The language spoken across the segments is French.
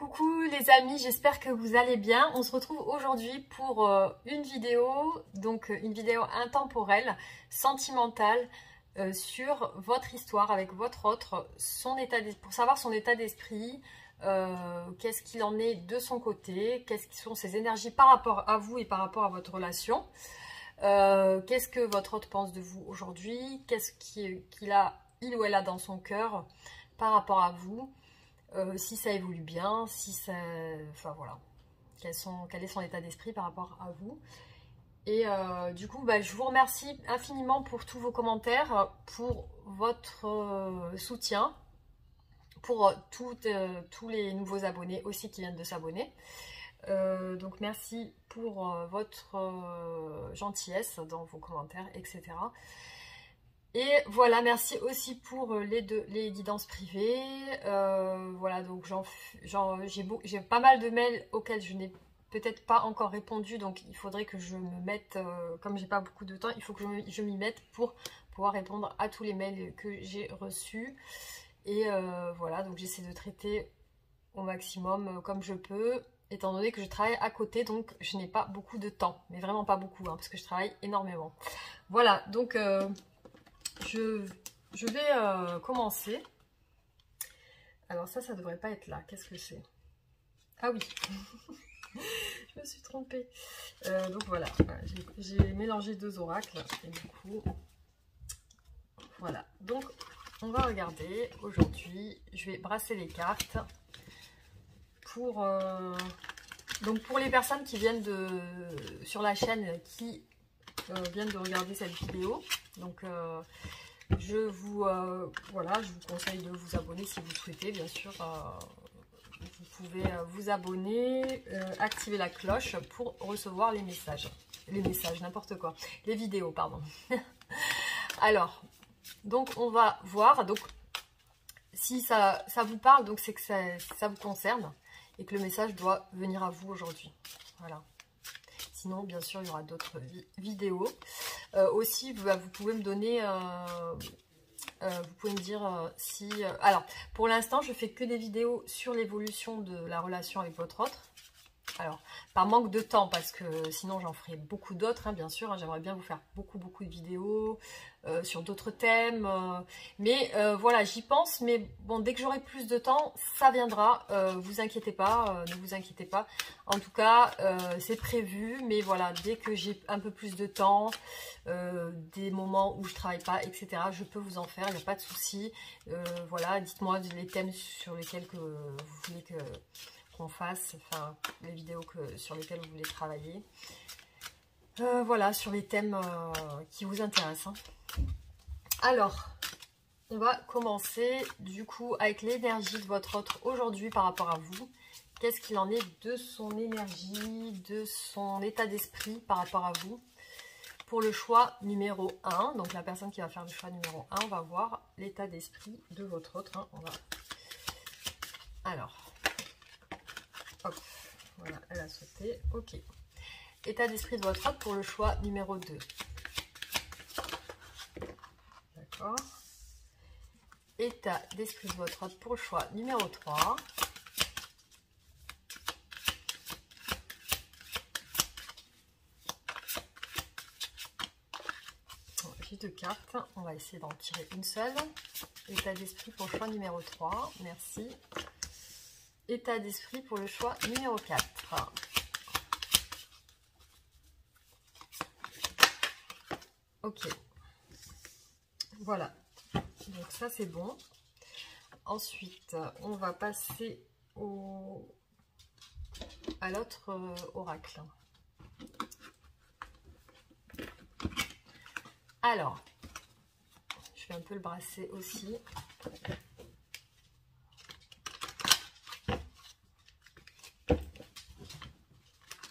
Coucou les amis, j'espère que vous allez bien. On se retrouve aujourd'hui pour une vidéo, donc une vidéo intemporelle, sentimentale, sur votre histoire avec votre autre, pour savoir son état d'esprit, qu'est-ce qu'il en est de son côté, quelles sont ses énergies par rapport à vous et par rapport à votre relation, qu'est-ce que votre autre pense de vous aujourd'hui, qu'est-ce il ou elle a dans son cœur par rapport à vous. Si ça évolue bien, si ça... Enfin voilà, quel est son état d'esprit par rapport à vous. Et du coup, je vous remercie infiniment pour tous vos commentaires, pour votre soutien, pour tous les nouveaux abonnés aussi qui viennent de s'abonner. Donc merci pour votre gentillesse dans vos commentaires, etc. Et voilà, merci aussi pour les guidances privées. Voilà, donc j'ai pas mal de mails auxquels je n'ai peut-être pas encore répondu. Donc il faudrait que je me mette, comme j'ai pas beaucoup de temps, il faut que je m'y mette pour pouvoir répondre à tous les mails que j'ai reçus. Et voilà, donc j'essaie de traiter au maximum comme je peux, étant donné que je travaille à côté, donc je n'ai pas beaucoup de temps. Mais vraiment pas beaucoup, hein, parce que je travaille énormément. Voilà, donc... Je vais commencer. Alors ça devrait pas être là. Qu'est-ce que c'est? Ah oui, je me suis trompée. Donc voilà, j'ai mélangé deux oracles. Et du coup, voilà. Donc, on va regarder. Aujourd'hui, je vais brasser les cartes. Donc pour les personnes qui viennent sur la chaîne, qui viennent de regarder cette vidéo. Donc je vous conseille de vous abonner si vous souhaitez, bien sûr. Vous pouvez vous abonner, activer la cloche pour recevoir les messages. Les messages, n'importe quoi. Les vidéos, pardon. Alors, donc on va voir. Donc, si ça vous parle, donc c'est que ça vous concerne et que le message doit venir à vous aujourd'hui. Voilà. Sinon, bien sûr, il y aura d'autres vidéos. Aussi, vous pouvez me donner... vous pouvez me dire si... alors, pour l'instant, je fais que des vidéos sur l'évolution de la relation avec votre autre. Alors, par manque de temps, parce que sinon j'en ferai beaucoup d'autres, hein, bien sûr. Hein, j'aimerais bien vous faire beaucoup de vidéos sur d'autres thèmes. Mais voilà, j'y pense. Mais bon, dès que j'aurai plus de temps, ça viendra. Vous inquiétez pas, ne vous inquiétez pas. En tout cas, c'est prévu. Mais voilà, dès que j'ai un peu plus de temps, des moments où je travaille pas, etc., je peux vous en faire, il n'y a pas de souci. Voilà, dites-moi les thèmes sur lesquels vous voulez qu'on fasse, enfin les vidéos sur lesquelles vous voulez travailler. Voilà, sur les thèmes qui vous intéressent. Hein. Alors, on va commencer du coup avec l'énergie de votre autre aujourd'hui par rapport à vous. Qu'est-ce qu'il en est de son énergie, de son état d'esprit par rapport à vous? Pour le choix numéro 1, donc la personne qui va faire le choix numéro 1, on va voir l'état d'esprit de votre autre. Hein. Alors, hop, voilà, elle a sauté, ok. État d'esprit de votre autre pour le choix numéro 2. D'accord. État d'esprit de votre autre pour le choix numéro 3. J'ai deux cartes, on va essayer d'en tirer une seule. État d'esprit pour le choix numéro 3, merci. État d'esprit pour le choix numéro 4. Ok. Voilà. Donc ça c'est bon. Ensuite, on va passer à l'autre oracle. Alors, je vais un peu le brasser aussi.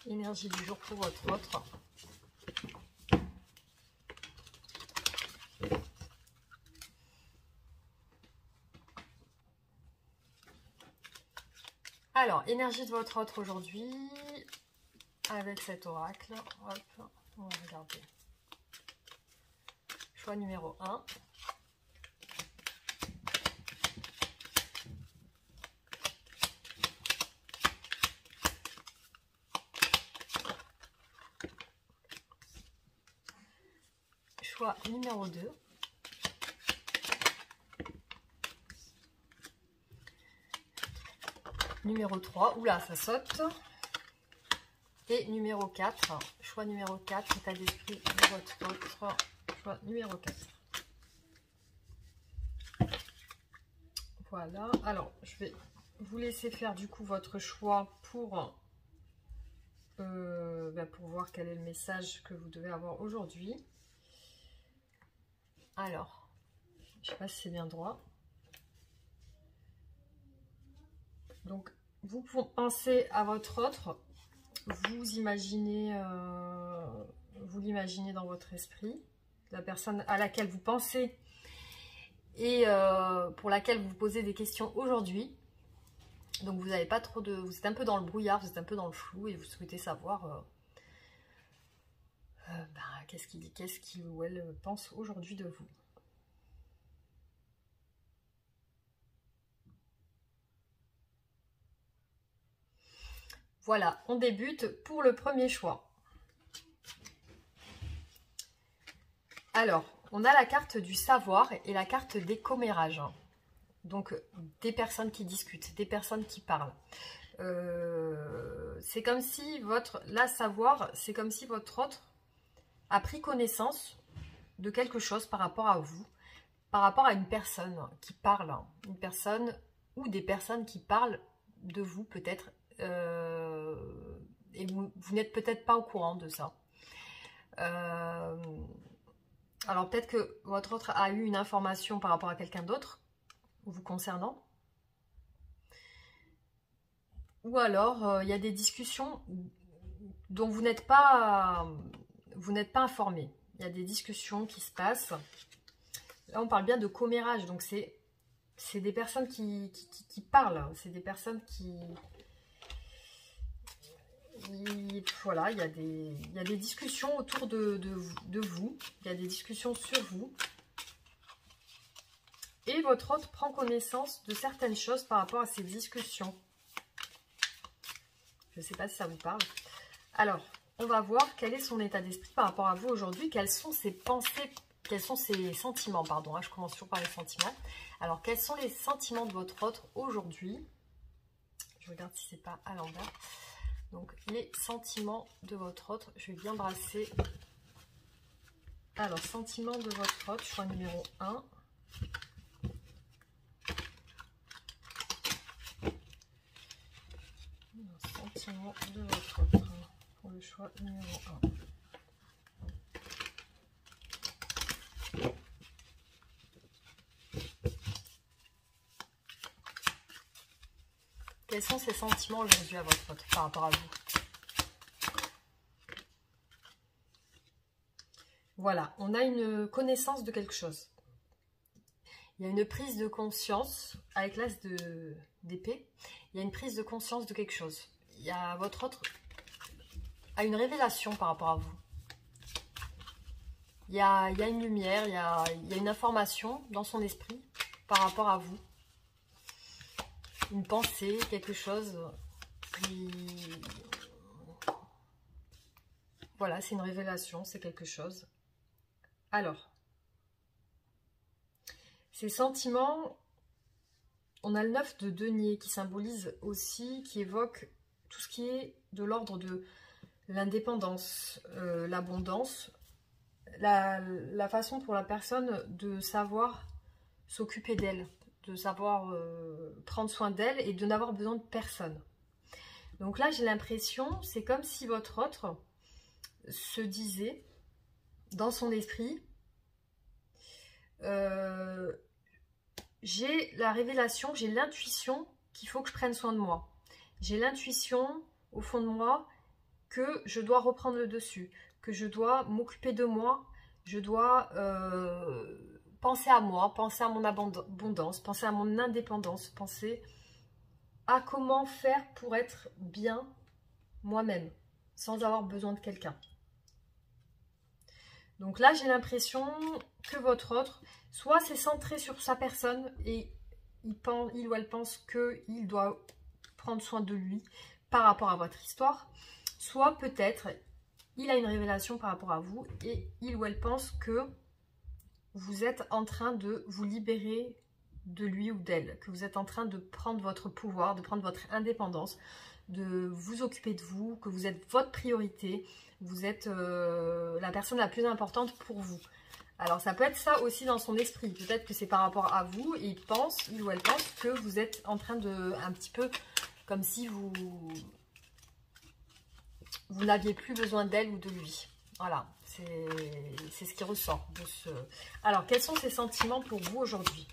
Énergie du jour pour votre autre. Alors, énergie de votre autre aujourd'hui, avec cet oracle. Hop, on va regarder. Choix numéro 1. choix numéro 2. Numéro 3, oula, ça saute. Et numéro 4, choix numéro 4, état d'esprit de votre autre choix numéro 4. Voilà, alors je vais vous laisser faire du coup votre choix pour voir quel est le message que vous devez avoir aujourd'hui. Alors, je ne sais pas si c'est bien droit. Donc, vous pensez à votre autre, vous imaginez, vous l'imaginez dans votre esprit, la personne à laquelle vous pensez et pour laquelle vous posez des questions aujourd'hui. Donc, vous n'avez pas trop de, vous êtes un peu dans le brouillard, vous êtes un peu dans le flou et vous souhaitez savoir qu'est-ce qu'il ou elle pense aujourd'hui de vous. Voilà, on débute pour le premier choix. Alors, on a la carte du savoir et la carte des commérages. Donc, des personnes qui discutent, des personnes qui parlent. C'est comme si savoir, c'est comme si votre autre a pris connaissance de quelque chose par rapport à vous, par rapport à une personne qui parle, une personne ou des personnes qui parlent de vous peut-être. Et vous n'êtes peut-être pas au courant de ça. Alors peut-être que votre autre a eu une information par rapport à quelqu'un d'autre vous concernant. Ou alors il y a des discussions dont vous n'êtes pas informé. Il y a des discussions qui se passent. Là on parle bien de commérage, donc c'est des personnes qui parlent, c'est des personnes qui... Voilà, il y a des discussions autour de vous, il y a des discussions sur vous. Et votre autre prend connaissance de certaines choses par rapport à ces discussions. Je ne sais pas si ça vous parle. Alors, on va voir quel est son état d'esprit par rapport à vous aujourd'hui, quelles sont ses pensées, quels sont ses sentiments, pardon, je commence toujours par les sentiments. Alors, quels sont les sentiments de votre autre aujourd'hui? Je regarde si c'est pas à l'envers. Donc, les sentiments de votre autre, je vais bien brasser. Alors, sentiments de votre autre, choix numéro 1. Sentiments de votre autre, pour le choix numéro 1. Quels sont ces sentiments aujourd'hui à votre autre par rapport à vous? Voilà, on a une connaissance de quelque chose. Il y a une prise de conscience avec l'as d'épée. Il y a une prise de conscience de quelque chose. Il y a votre autre a une révélation par rapport à vous. Il y a une lumière, il y a une information dans son esprit par rapport à vous. Une pensée, quelque chose qui... Voilà, c'est une révélation, c'est quelque chose. Alors, ces sentiments, on a le 9 de denier qui symbolise aussi, qui évoque tout ce qui est de l'ordre de l'indépendance, l'abondance, la façon pour la personne de savoir s'occuper d'elle, de savoir prendre soin d'elle et de n'avoir besoin de personne. Donc là, j'ai l'impression, c'est comme si votre autre se disait dans son esprit, j'ai la révélation, j'ai l'intuition qu'il faut que je prenne soin de moi. J'ai l'intuition au fond de moi que je dois reprendre le dessus, que je dois m'occuper de moi, je dois penser à moi, penser à mon abondance, penser à mon indépendance, penser à comment faire pour être bien moi-même, sans avoir besoin de quelqu'un. Donc là, j'ai l'impression que votre autre, soit c'est centré sur sa personne et il ou elle pense qu'il doit prendre soin de lui par rapport à votre histoire, soit peut-être il a une révélation par rapport à vous et il ou elle pense que vous êtes en train de vous libérer de lui ou d'elle, que vous êtes en train de prendre votre pouvoir, de prendre votre indépendance, de vous occuper de vous, que vous êtes votre priorité, vous êtes la personne la plus importante pour vous. Alors ça peut être ça aussi dans son esprit, peut-être que c'est par rapport à vous, et il ou elle pense que vous êtes en train de, un petit peu comme si vous n'aviez plus besoin d'elle ou de lui. Voilà, c'est ce qui ressort de ce... Alors, quels sont ces sentiments pour vous aujourd'hui ?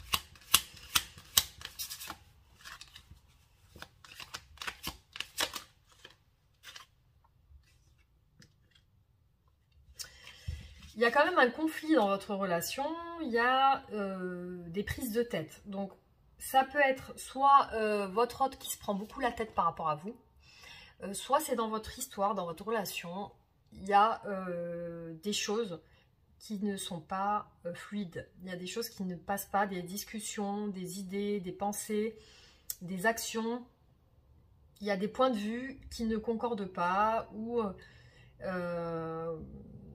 Il y a quand même un conflit dans votre relation, il y a des prises de tête. Donc, ça peut être soit votre hôte qui se prend beaucoup la tête par rapport à vous, soit c'est dans votre histoire, dans votre relation, il y a des choses qui ne sont pas fluides. Il y a des choses qui ne passent pas, des discussions, des idées, des pensées, des actions. Il y a des points de vue qui ne concordent pas ou...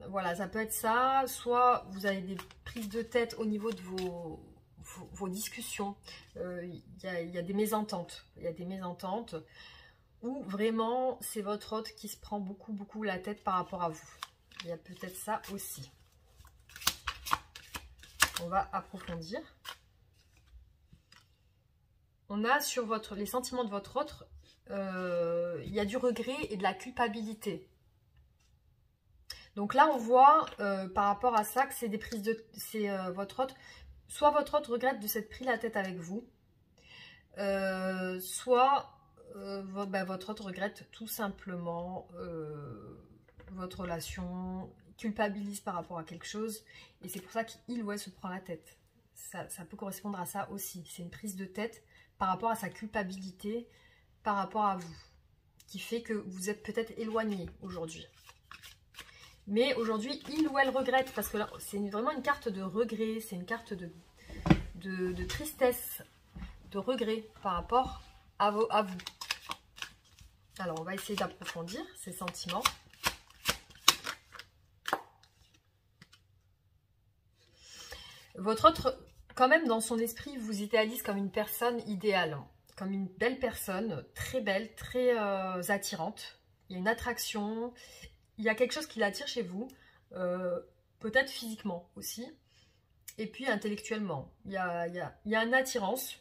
voilà, ça peut être ça, soit vous avez des prises de tête au niveau de vos discussions, il y a des mésententes, ou vraiment c'est votre hôte qui se prend beaucoup la tête par rapport à vous. Il y a peut-être ça aussi. On va approfondir. On a sur les sentiments de votre hôte, il y a du regret et de la culpabilité. Donc là, on voit par rapport à ça que c'est des prises de... C'est votre hôte... Soit votre hôte regrette de s'être pris la tête avec vous, soit votre hôte regrette tout simplement votre relation, culpabilise par rapport à quelque chose, et c'est pour ça qu'il ou elle se prend la tête. Ça peut correspondre à ça aussi. C'est une prise de tête par rapport à sa culpabilité, par rapport à vous, qui fait que vous êtes peut-être éloigné aujourd'hui. Mais aujourd'hui, il ou elle regrette, parce que là, c'est vraiment une carte de regret, c'est une carte de tristesse, de regret par rapport à vous. Alors, on va essayer d'approfondir ces sentiments. Votre autre, quand même, dans son esprit, vous idéalise comme une personne idéale, comme une belle personne, très belle, très attirante. Il y a une attraction. Il y a quelque chose qui l'attire chez vous, peut-être physiquement aussi, et puis intellectuellement. Il y a une attirance,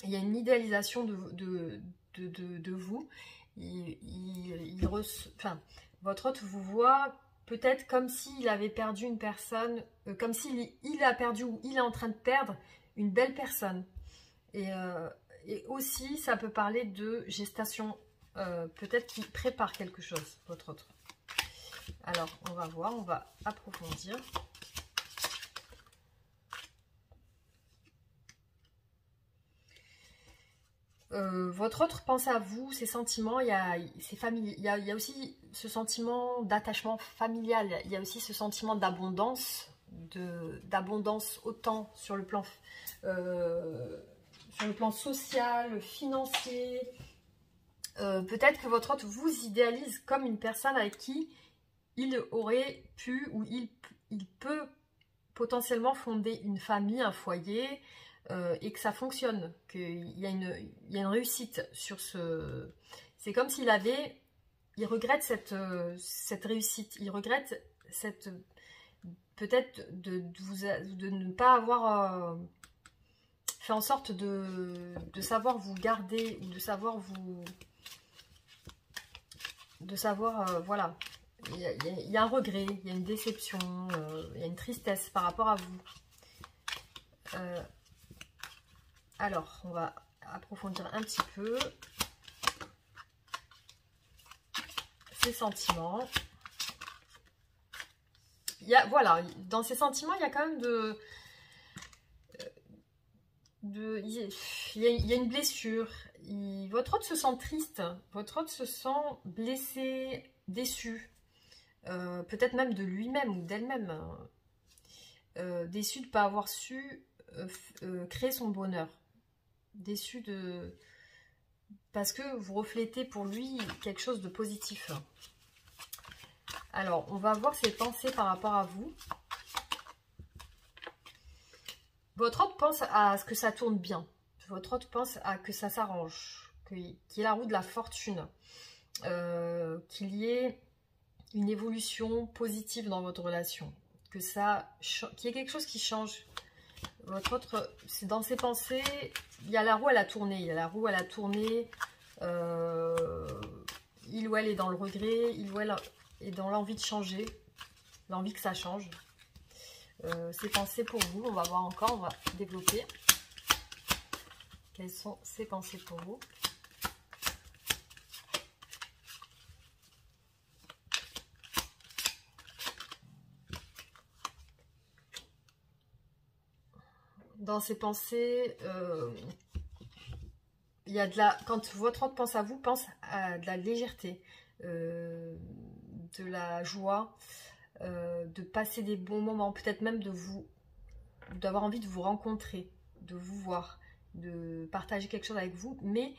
il y a une idéalisation de vous. Votre hôte vous voit peut-être comme s'il avait perdu une personne, comme s'il a perdu ou il est en train de perdre une belle personne. Et aussi, ça peut parler de gestation, peut-être qu'il prépare quelque chose, votre hôte. Alors, on va voir, on va approfondir. Votre autre pense à vous, ses sentiments, il y a aussi ce sentiment d'attachement familial, il y a aussi ce sentiment d'abondance, autant sur le plan social, financier. Peut-être que votre hôte vous idéalise comme une personne avec qui il aurait pu ou il peut potentiellement fonder une famille, un foyer, et que ça fonctionne, qu'il y a une réussite sur ce... C'est comme s'il regrette cette réussite, il regrette peut-être de ne pas avoir fait en sorte de savoir vous garder, ou de savoir voilà. Il y a un regret, il y a une déception, il y a une tristesse par rapport à vous. Alors, on va approfondir un petit peu ces sentiments. Voilà, dans ces sentiments, il y a quand même il y a une blessure. Votre hôte se sent triste, votre hôte se sent blessé, déçu. Peut-être même de lui-même ou d'elle-même, déçu de ne pas avoir su créer son bonheur, déçu parce que vous reflétez pour lui quelque chose de positif. Alors, on va voir ses pensées par rapport à vous. Votre autre pense à ce que ça tourne bien. Votre autre pense à que ça s'arrange, qu'il y ait la roue de la fortune, qu'il y ait une évolution positive dans votre relation, qu'il y ait quelque chose qui change. Votre autre, c'est dans ses pensées, il y a la roue, elle a tourné, il y a la roue, elle a tourné, il ou elle est dans le regret, il ou elle est dans l'envie de changer, l'envie que ça change. Ses pensées pour vous, on va voir encore, on va développer. Quelles sont ses pensées pour vous? Dans ses pensées, il y a de la... Quand votre autre pense à vous, pense à de la légèreté, de la joie, de passer des bons moments, peut-être même d'avoir envie de vous rencontrer, de vous voir, de partager quelque chose avec vous, mais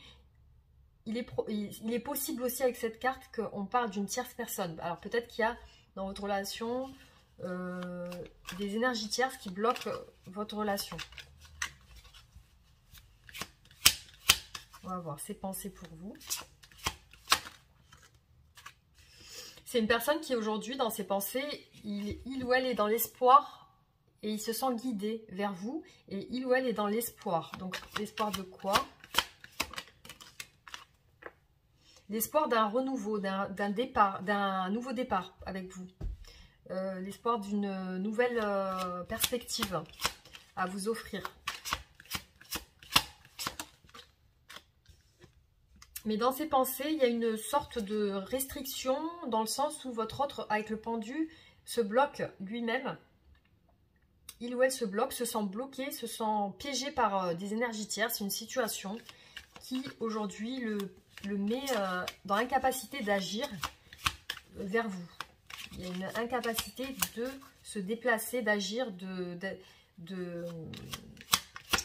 il est possible aussi avec cette carte qu'on parle d'une tierce personne. Alors peut-être qu'il y a dans votre relation des énergies tierces qui bloquent votre relation. On va voir ses pensées pour vous. C'est une personne qui aujourd'hui, dans ses pensées, il ou elle est dans l'espoir et il se sent guidé vers vous. Et il ou elle est dans l'espoir. Donc, l'espoir de quoi? L'espoir d'un renouveau, d'un départ, d'un nouveau départ avec vous. L'espoir d'une nouvelle perspective à vous offrir. Mais dans ses pensées, il y a une sorte de restriction dans le sens où votre autre, avec le pendu, se bloque lui-même. Il ou elle se bloque, se sent bloqué, se sent piégé par des énergies tierces. C'est une situation qui, aujourd'hui, le met dans l'incapacité d'agir vers vous. Il y a une incapacité de se déplacer, d'agir, il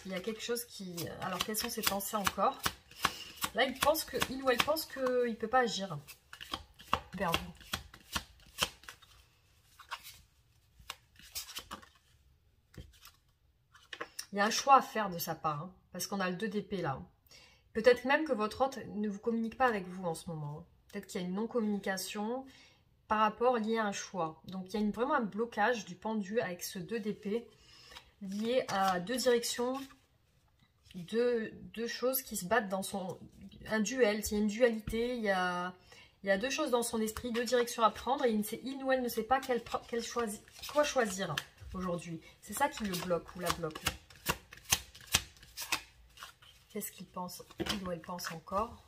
y a quelque chose qui... Alors, quelles sont ses pensées encore? Là, il ou elle pense qu'il ne peut pas agir vers vous. Il y a un choix à faire de sa part, hein, parce qu'on a le 2 d'épée là. Peut-être même que votre autre ne vous communique pas avec vous en ce moment. Peut-être qu'il y a une non-communication par rapport lié à un choix. Donc, il y a vraiment un blocage du pendu avec ce 2 d'épée lié à deux directions, deux choses qui se battent dans un duel. Il y a une dualité, il y a deux choses dans son esprit, deux directions à prendre et il ou elle ne sait pas quoi choisir aujourd'hui. C'est ça qui le bloque ou la bloque. Qu'est-ce qu'il pense? Il ou elle pense encore.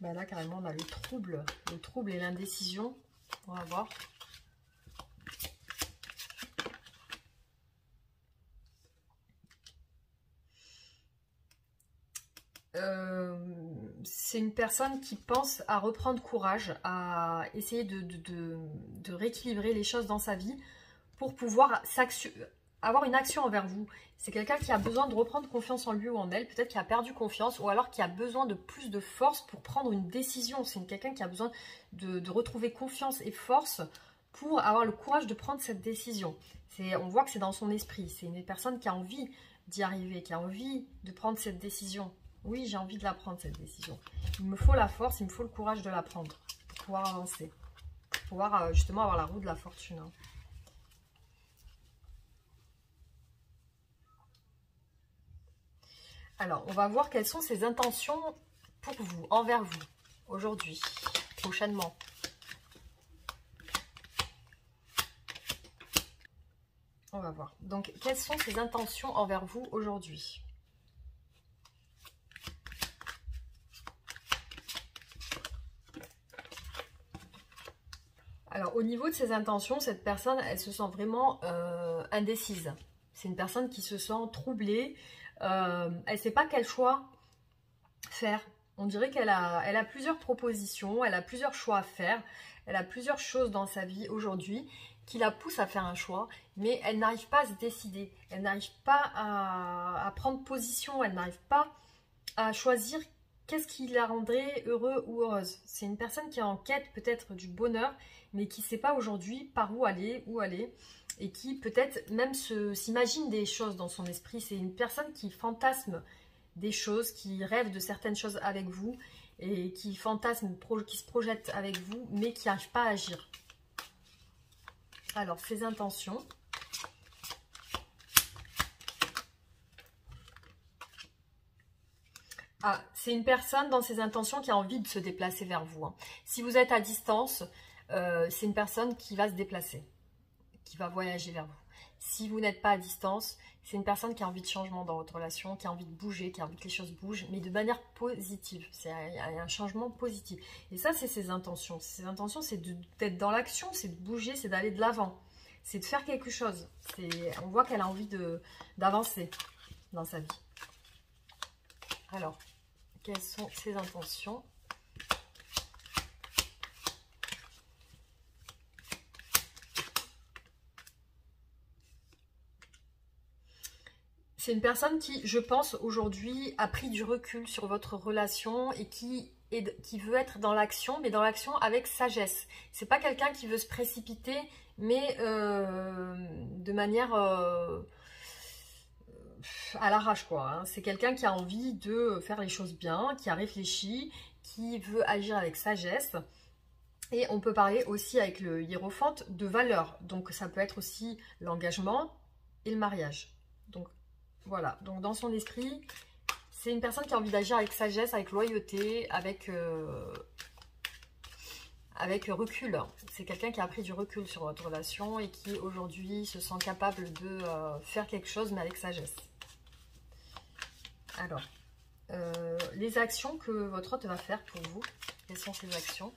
Ben là, carrément, on a le trouble et l'indécision. On va voir. C'est une personne qui pense à reprendre courage, à essayer de rééquilibrer les choses dans sa vie pour pouvoir avoir une action envers vous. C'est quelqu'un qui a besoin de reprendre confiance en lui ou en elle, peut-être qui a perdu confiance ou alors qui a besoin de plus de force pour prendre une décision. C'est quelqu'un qui a besoin de retrouver confiance et force pour avoir le courage de prendre cette décision. On voit que c'est dans son esprit. C'est une personne qui a envie d'y arriver, qui a envie de prendre cette décision. Oui, j'ai envie de la prendre, cette décision. Il me faut la force, il me faut le courage de la prendre pour pouvoir avancer. Pour pouvoir justement avoir la roue de la fortune. Hein. Alors, on va voir quelles sont ses intentions pour vous, envers vous, aujourd'hui, prochainement. On va voir. Donc, quelles sont ses intentions envers vous aujourd'hui? Alors, au niveau de ses intentions, cette personne, elle se sent vraiment indécise. C'est une personne qui se sent troublée. Elle ne sait pas quel choix faire. On dirait qu'elle a plusieurs propositions, elle a plusieurs choix à faire. Elle a plusieurs choses dans sa vie aujourd'hui qui la poussent à faire un choix, mais elle n'arrive pas à se décider. Elle n'arrive pas à prendre position, elle n'arrive pas à choisir qu'est-ce qui la rendrait heureux ou heureuse. C'est une personne qui est en quête peut-être du bonheur, mais qui ne sait pas aujourd'hui par où aller, et qui peut-être même s'imagine des choses dans son esprit. C'est une personne qui fantasme des choses, qui rêve de certaines choses avec vous et qui fantasme, qui se projette avec vous, mais qui n'arrive pas à agir. Alors, ses intentions. Ah, c'est une personne dans ses intentions qui a envie de se déplacer vers vous. Hein. Si vous êtes à distance, c'est une personne qui va se déplacer, qui va voyager vers vous. Si vous n'êtes pas à distance, c'est une personne qui a envie de changement dans votre relation, qui a envie de bouger, qui a envie que les choses bougent, mais de manière positive. C'est un changement positif. Et ça, c'est ses intentions. Ses intentions, c'est d'être dans l'action, c'est de bouger, c'est d'aller de l'avant. C'est de faire quelque chose. On voit qu'elle a envie d'avancer dans sa vie. Alors, quelles sont ses intentions ? C'est une personne qui, je pense, aujourd'hui, a pris du recul sur votre relation et qui veut être dans l'action, mais dans l'action avec sagesse. C'est pas quelqu'un qui veut se précipiter, mais de manière à l'arrache, quoi. Hein. C'est quelqu'un qui a envie de faire les choses bien, qui a réfléchi, qui veut agir avec sagesse. Et on peut parler aussi avec le hiérophante de valeur. Donc ça peut être aussi l'engagement et le mariage. Donc voilà, donc dans son esprit, c'est une personne qui a envie d'agir avec sagesse, avec loyauté, avec recul. C'est quelqu'un qui a pris du recul sur votre relation et qui aujourd'hui se sent capable de faire quelque chose, mais avec sagesse. Alors, les actions que votre hôte va faire pour vous, quelles sont ces actions ?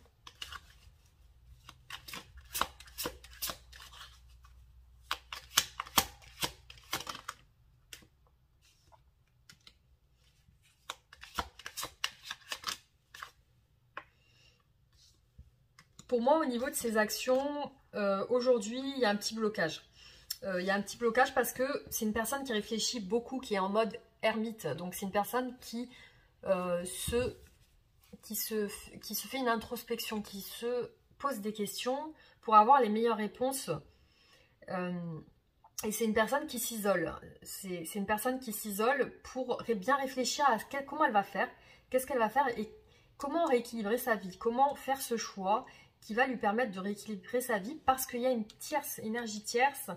Pour moi, au niveau de ces actions, aujourd'hui, il y a un petit blocage. Il y a un petit blocage parce que c'est une personne qui réfléchit beaucoup, qui est en mode ermite. Donc, c'est une personne qui se fait une introspection, qui se pose des questions pour avoir les meilleures réponses. Et c'est une personne qui s'isole. C'est une personne qui s'isole pour bien réfléchir à comment elle va faire, qu'est-ce qu'elle va faire et comment rééquilibrer sa vie, comment faire ce choix qui va lui permettre de rééquilibrer sa vie parce qu'il y a une énergie tierce,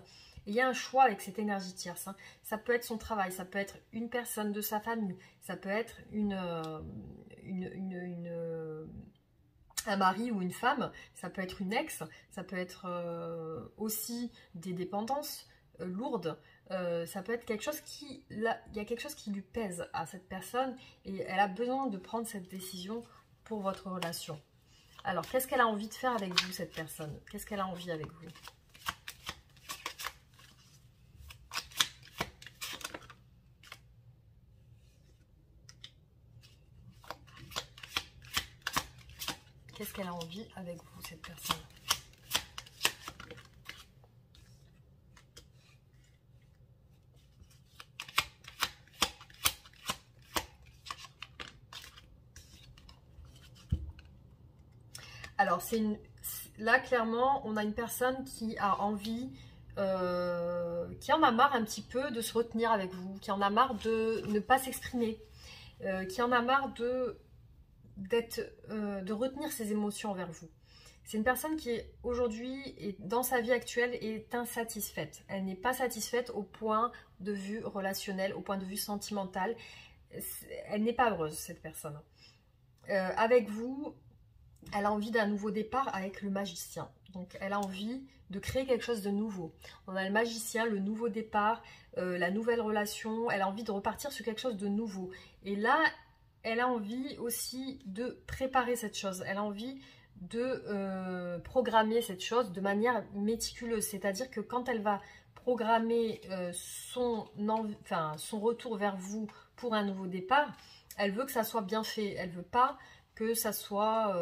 et il y a un choix avec cette énergie tierce. Hein. Ça peut être son travail, ça peut être une personne de sa famille, ça peut être un mari ou une femme, ça peut être une ex, ça peut être aussi des dépendances lourdes, ça peut être quelque chose il y a quelque chose qui lui pèse à cette personne et elle a besoin de prendre cette décision pour votre relation. Alors, qu'est-ce qu'elle a envie de faire avec vous, cette personne? Qu'est-ce qu'elle a envie avec vous? Qu'est-ce qu'elle a envie avec vous, cette personne? Alors, là, clairement, on a une personne qui a envie, qui en a marre un petit peu de se retenir avec vous, qui en a marre de ne pas s'exprimer, qui en a marre de retenir ses émotions envers vous. C'est une personne qui, aujourd'hui, dans sa vie actuelle, est insatisfaite. Elle n'est pas satisfaite au point de vue relationnel, au point de vue sentimental. Elle n'est pas heureuse, cette personne. Avec vous, elle a envie d'un nouveau départ avec le magicien. Donc, elle a envie de créer quelque chose de nouveau. On a le magicien, le nouveau départ, la nouvelle relation. Elle a envie de repartir sur quelque chose de nouveau. Et là, elle a envie aussi de préparer cette chose. Elle a envie de programmer cette chose de manière méticuleuse. C'est-à-dire que quand elle va programmer son retour vers vous pour un nouveau départ, elle veut que ça soit bien fait. Elle ne veut pas que ça soit...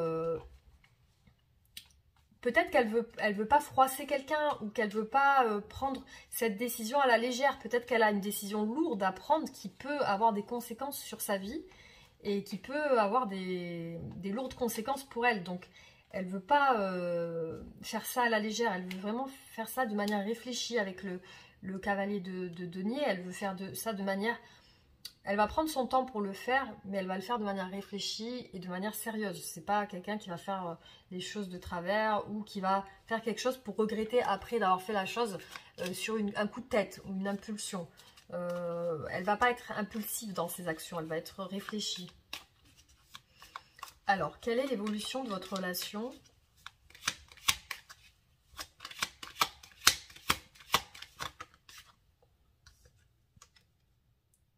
Peut-être qu'elle veut pas froisser quelqu'un ou qu'elle veut pas prendre cette décision à la légère. Peut-être qu'elle a une décision lourde à prendre qui peut avoir des conséquences sur sa vie et qui peut avoir des lourdes conséquences pour elle. Donc, elle veut pas faire ça à la légère, elle veut vraiment faire ça de manière réfléchie avec le cavalier de denier. Elle veut faire ça de manière... Elle va prendre son temps pour le faire, mais elle va le faire de manière réfléchie et de manière sérieuse. C'est pas quelqu'un qui va faire les choses de travers ou qui va faire quelque chose pour regretter après d'avoir fait la chose sur un coup de tête ou une impulsion. Elle va pas être impulsive dans ses actions, elle va être réfléchie. Alors, quelle est l'évolution de votre relation ?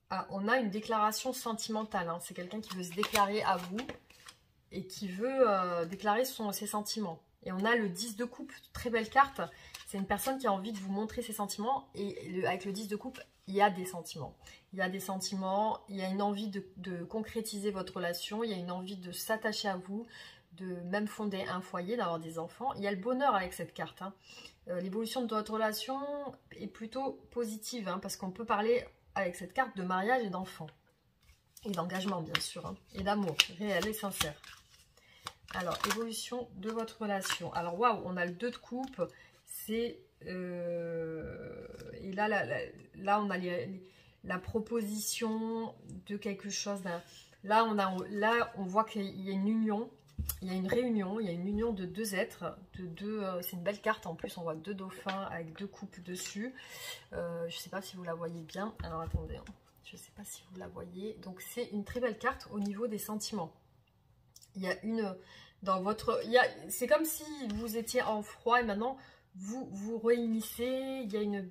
Ah, on a une déclaration sentimentale. Hein. C'est quelqu'un qui veut se déclarer à vous et qui veut déclarer ses sentiments. Et on a le 10 de coupe, très belle carte. C'est une personne qui a envie de vous montrer ses sentiments. Et avec le 10 de coupe, il y a des sentiments. Il y a des sentiments, il y a une envie de concrétiser votre relation. Il y a une envie de s'attacher à vous, de même fonder un foyer, d'avoir des enfants. Il y a le bonheur avec cette carte. Hein. L'évolution de votre relation est plutôt positive. Hein, parce qu'on peut parler... avec cette carte de mariage et d'enfant. Et d'engagement, bien sûr. Hein, et d'amour, réel et sincère. Alors, évolution de votre relation. Alors, waouh, on a le 2 de coupe. C'est... et là, on a la proposition de quelque chose. Là, on voit qu'il y a une union. Il y a une réunion. Il y a une union de 2 êtres. C'est une belle carte. En plus, on voit 2 dauphins avec 2 coupes dessus. Je ne sais pas si vous la voyez bien. Alors, attendez. Hein. Je ne sais pas si vous la voyez. Donc, c'est une très belle carte au niveau des sentiments. Il y a une... Dans votre... C'est comme si vous étiez en froid et maintenant, vous vous réunissez. Il y a une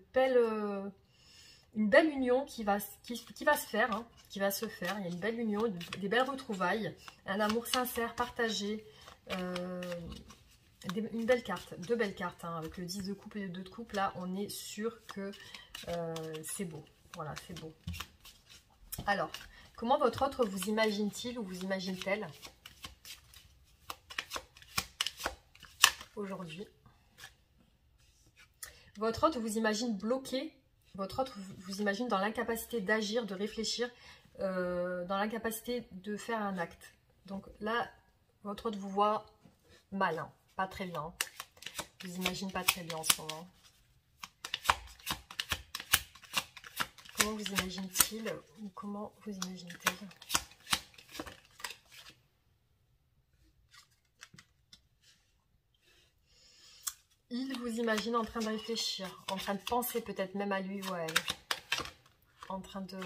belle union qui va se faire. Hein, qui va se faire. Il y a une belle union, des belles retrouvailles. Un amour sincère, partagé. Une belle carte, 2 belles cartes. Hein, avec le 10 de coupe et le 2 de coupe, là, on est sûr que c'est beau. Voilà, c'est beau. Alors, comment votre autre vous imagine-t-il ou vous imagine-t-elle aujourd'hui? Votre autre vous imagine bloqué. Votre autre vous imagine dans l'incapacité d'agir, de réfléchir, dans l'incapacité de faire un acte. Donc là, votre autre vous voit mal, hein, pas très bien. Vous imagine pas très bien en ce moment. Comment vous imagine-t-il ou comment vous imagine-t-elle? Il vous imagine en train de réfléchir, en train de penser peut-être même à lui ou à elle. En train de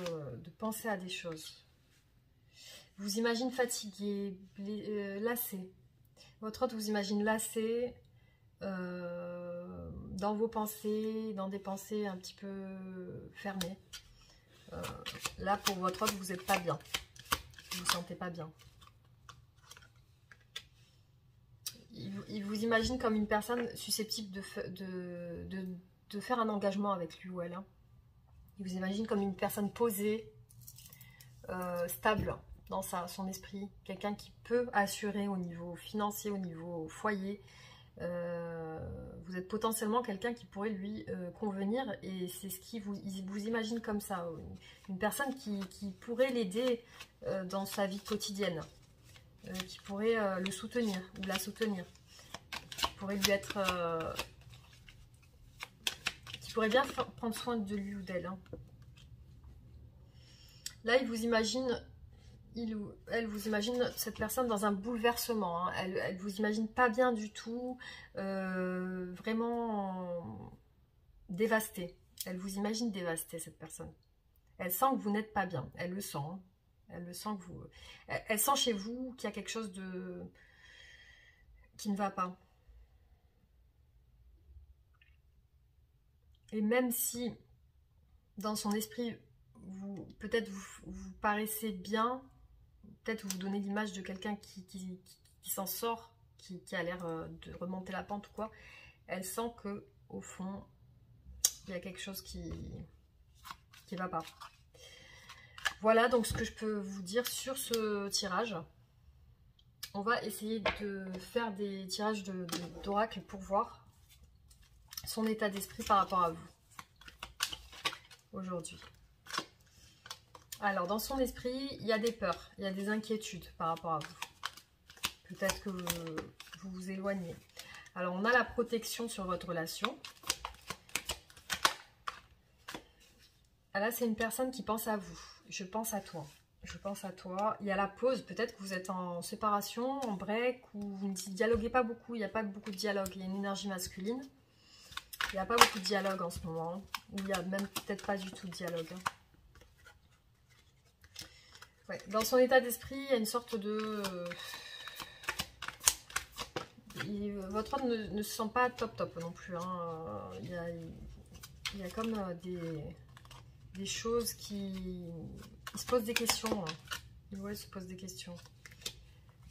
penser à des choses. Vous imagine fatigué, lassé. Votre autre vous imagine lassé dans vos pensées, dans des pensées un petit peu fermées. Là, pour votre autre, vous n'êtes pas bien. Vous ne vous sentez pas bien. Il vous imagine comme une personne susceptible de faire un engagement avec lui ou elle. Hein. Il vous imagine comme une personne posée, stable dans son esprit. Quelqu'un qui peut assurer au niveau financier, au niveau foyer. Vous êtes potentiellement quelqu'un qui pourrait lui convenir et c'est ce qu'il vous imagine comme ça. Une personne qui pourrait l'aider dans sa vie quotidienne. Qui pourrait le soutenir ou la soutenir. Qui pourrait lui être... qui pourrait bien prendre soin de lui ou d'elle. Hein. Là, il vous imagine... elle vous imagine cette personne dans un bouleversement. Hein. Elle vous imagine pas bien du tout. Vraiment dévastée. Elle vous imagine dévastée, cette personne. Elle sent que vous n'êtes pas bien. Elle le sent. Hein. Elle le sent que vous... Elle sent chez vous qu'il y a quelque chose qui ne va pas. Et même si, dans son esprit, peut-être vous paraissez bien, peut-être vous donnez l'image de quelqu'un qui s'en sort, qui a l'air de remonter la pente ou quoi, elle sent que au fond, il y a quelque chose qui ne va pas. Voilà donc ce que je peux vous dire sur ce tirage. On va essayer de faire des tirages d'oracle pour voir son état d'esprit par rapport à vous aujourd'hui. Alors, dans son esprit, il y a des peurs, il y a des inquiétudes par rapport à vous. Peut-être que vous vous éloignez. Alors, on a la protection sur votre relation. Ah, là, c'est une personne qui pense à vous. Je pense à toi. Je pense à toi. Il y a la pause. Peut-être que vous êtes en séparation, en break, ou vous ne dialoguez pas beaucoup. Il n'y a pas beaucoup de dialogue. Il y a une énergie masculine. Il n'y a pas beaucoup de dialogue en ce moment. Ou il n'y a même peut-être pas du tout de dialogue. Ouais. Dans son état d'esprit, il y a une sorte de... votre autre ne se sent pas top non plus. Hein. Il y a comme des choses qui... Il se pose des questions. Hein. Ouais, il se pose des questions.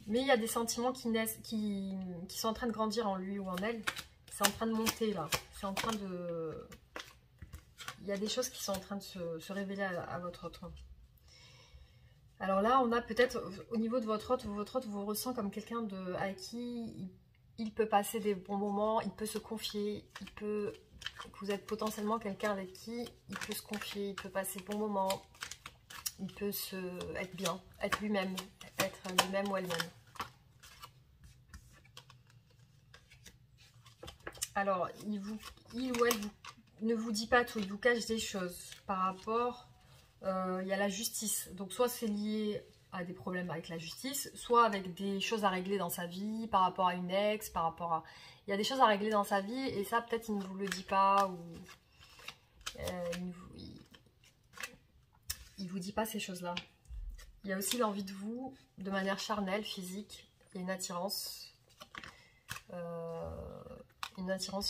Mais il y a des sentiments qui naissent, qui sont en train de grandir en lui ou en elle. C'est en train de monter là. C'est en train de... Il y a des choses qui sont en train de se révéler à votre autre. Alors là, on a peut-être, au niveau de votre autre vous ressent comme quelqu'un avec qui il peut passer des bons moments, il peut se confier, que vous êtes potentiellement quelqu'un avec qui il peut se confier, il peut passer de bons moments, il peut être bien, être lui-même ou elle-même. Alors, il ou elle ne vous dit pas tout, il vous cache des choses par rapport... il y a la justice, donc soit c'est lié à des problèmes avec la justice, soit avec des choses à régler dans sa vie, par rapport à une ex, par rapport à... Il y a des choses à régler dans sa vie, et ça peut-être il ne vous le dit pas, ou... il vous dit pas ces choses-là. Il y a aussi l'envie de vous, de manière charnelle, physique, il y a une attirance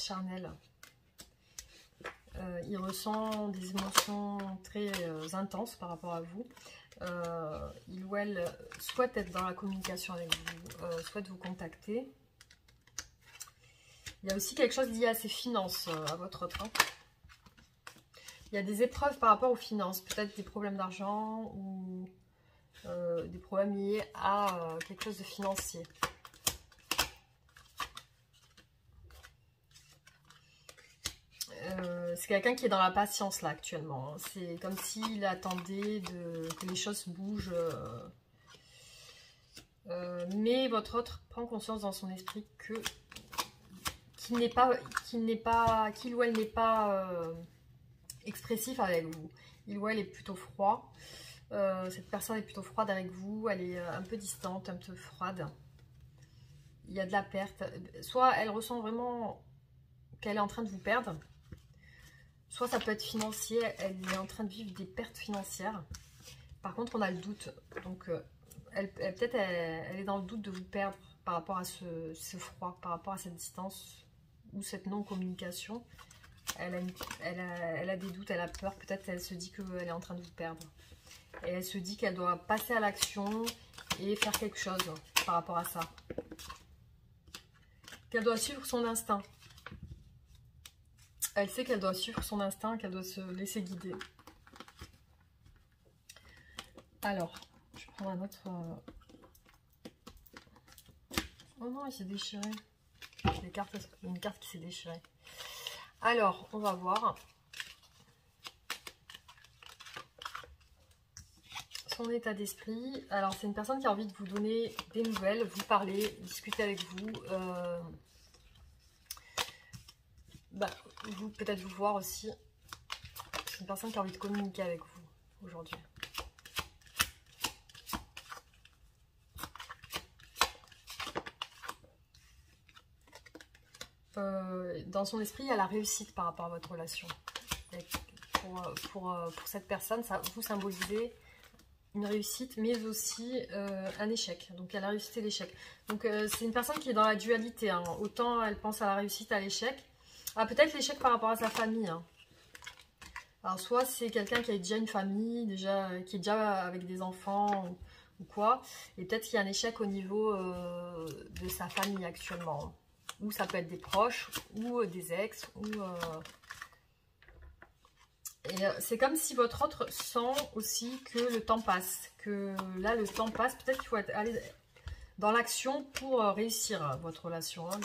charnelle. Il ressent des émotions très intenses par rapport à vous. Il ou elle souhaite être dans la communication avec vous, souhaite vous contacter. Il y a aussi quelque chose lié à ses finances, à votre autre. Hein. Il y a des épreuves par rapport aux finances, peut-être des problèmes d'argent ou des problèmes liés à quelque chose de financier. C'est quelqu'un qui est dans la patience là actuellement. C'est comme s'il attendait que les choses bougent. Mais votre autre prend conscience dans son esprit qu'il ou elle n'est pas expressif avec vous. Il ou elle est plutôt froid. Cette personne est plutôt froide avec vous. Elle est un peu distante, un peu froide. Il y a de la perte. Soit elle ressent vraiment qu'elle est en train de vous perdre. Soit ça peut être financier, elle est en train de vivre des pertes financières. Par contre, on a le doute. Donc, peut-être elle est dans le doute de vous perdre par rapport à ce froid, par rapport à cette distance ou cette non-communication. Elle a des doutes, elle a peur. Peut-être elle se dit qu'elle est en train de vous perdre. Et elle se dit qu'elle doit passer à l'action et faire quelque chose par rapport à ça. Qu'elle doit suivre son instinct. Elle sait qu'elle doit suivre son instinct, qu'elle doit se laisser guider. Alors, je prends un autre... Oh non, il s'est déchiré. Une carte qui s'est déchirée. Alors, on va voir. Son état d'esprit. Alors, c'est une personne qui a envie de vous donner des nouvelles, vous parler, discuter avec vous. Vous peut-être vous voir aussi. C'est une personne qui a envie de communiquer avec vous aujourd'hui. Dans son esprit, il y a la réussite par rapport à votre relation. Pour cette personne, ça vous symbolisez une réussite, mais aussi un échec. Donc, il y a la réussite et l'échec. Donc, c'est une personne qui est dans la dualité. Hein. Autant elle pense à la réussite, à l'échec. Ah, peut-être l'échec par rapport à sa famille. Hein. Alors, soit c'est quelqu'un qui a déjà une famille, qui est déjà avec des enfants ou quoi. Et peut-être qu'il y a un échec au niveau de sa famille actuellement. Ou ça peut être des proches, ou des ex, ou... Et c'est comme si votre autre sent aussi que le temps passe. Que là, le temps passe. Peut-être qu'il faut aller dans l'action pour réussir votre relation. Hein.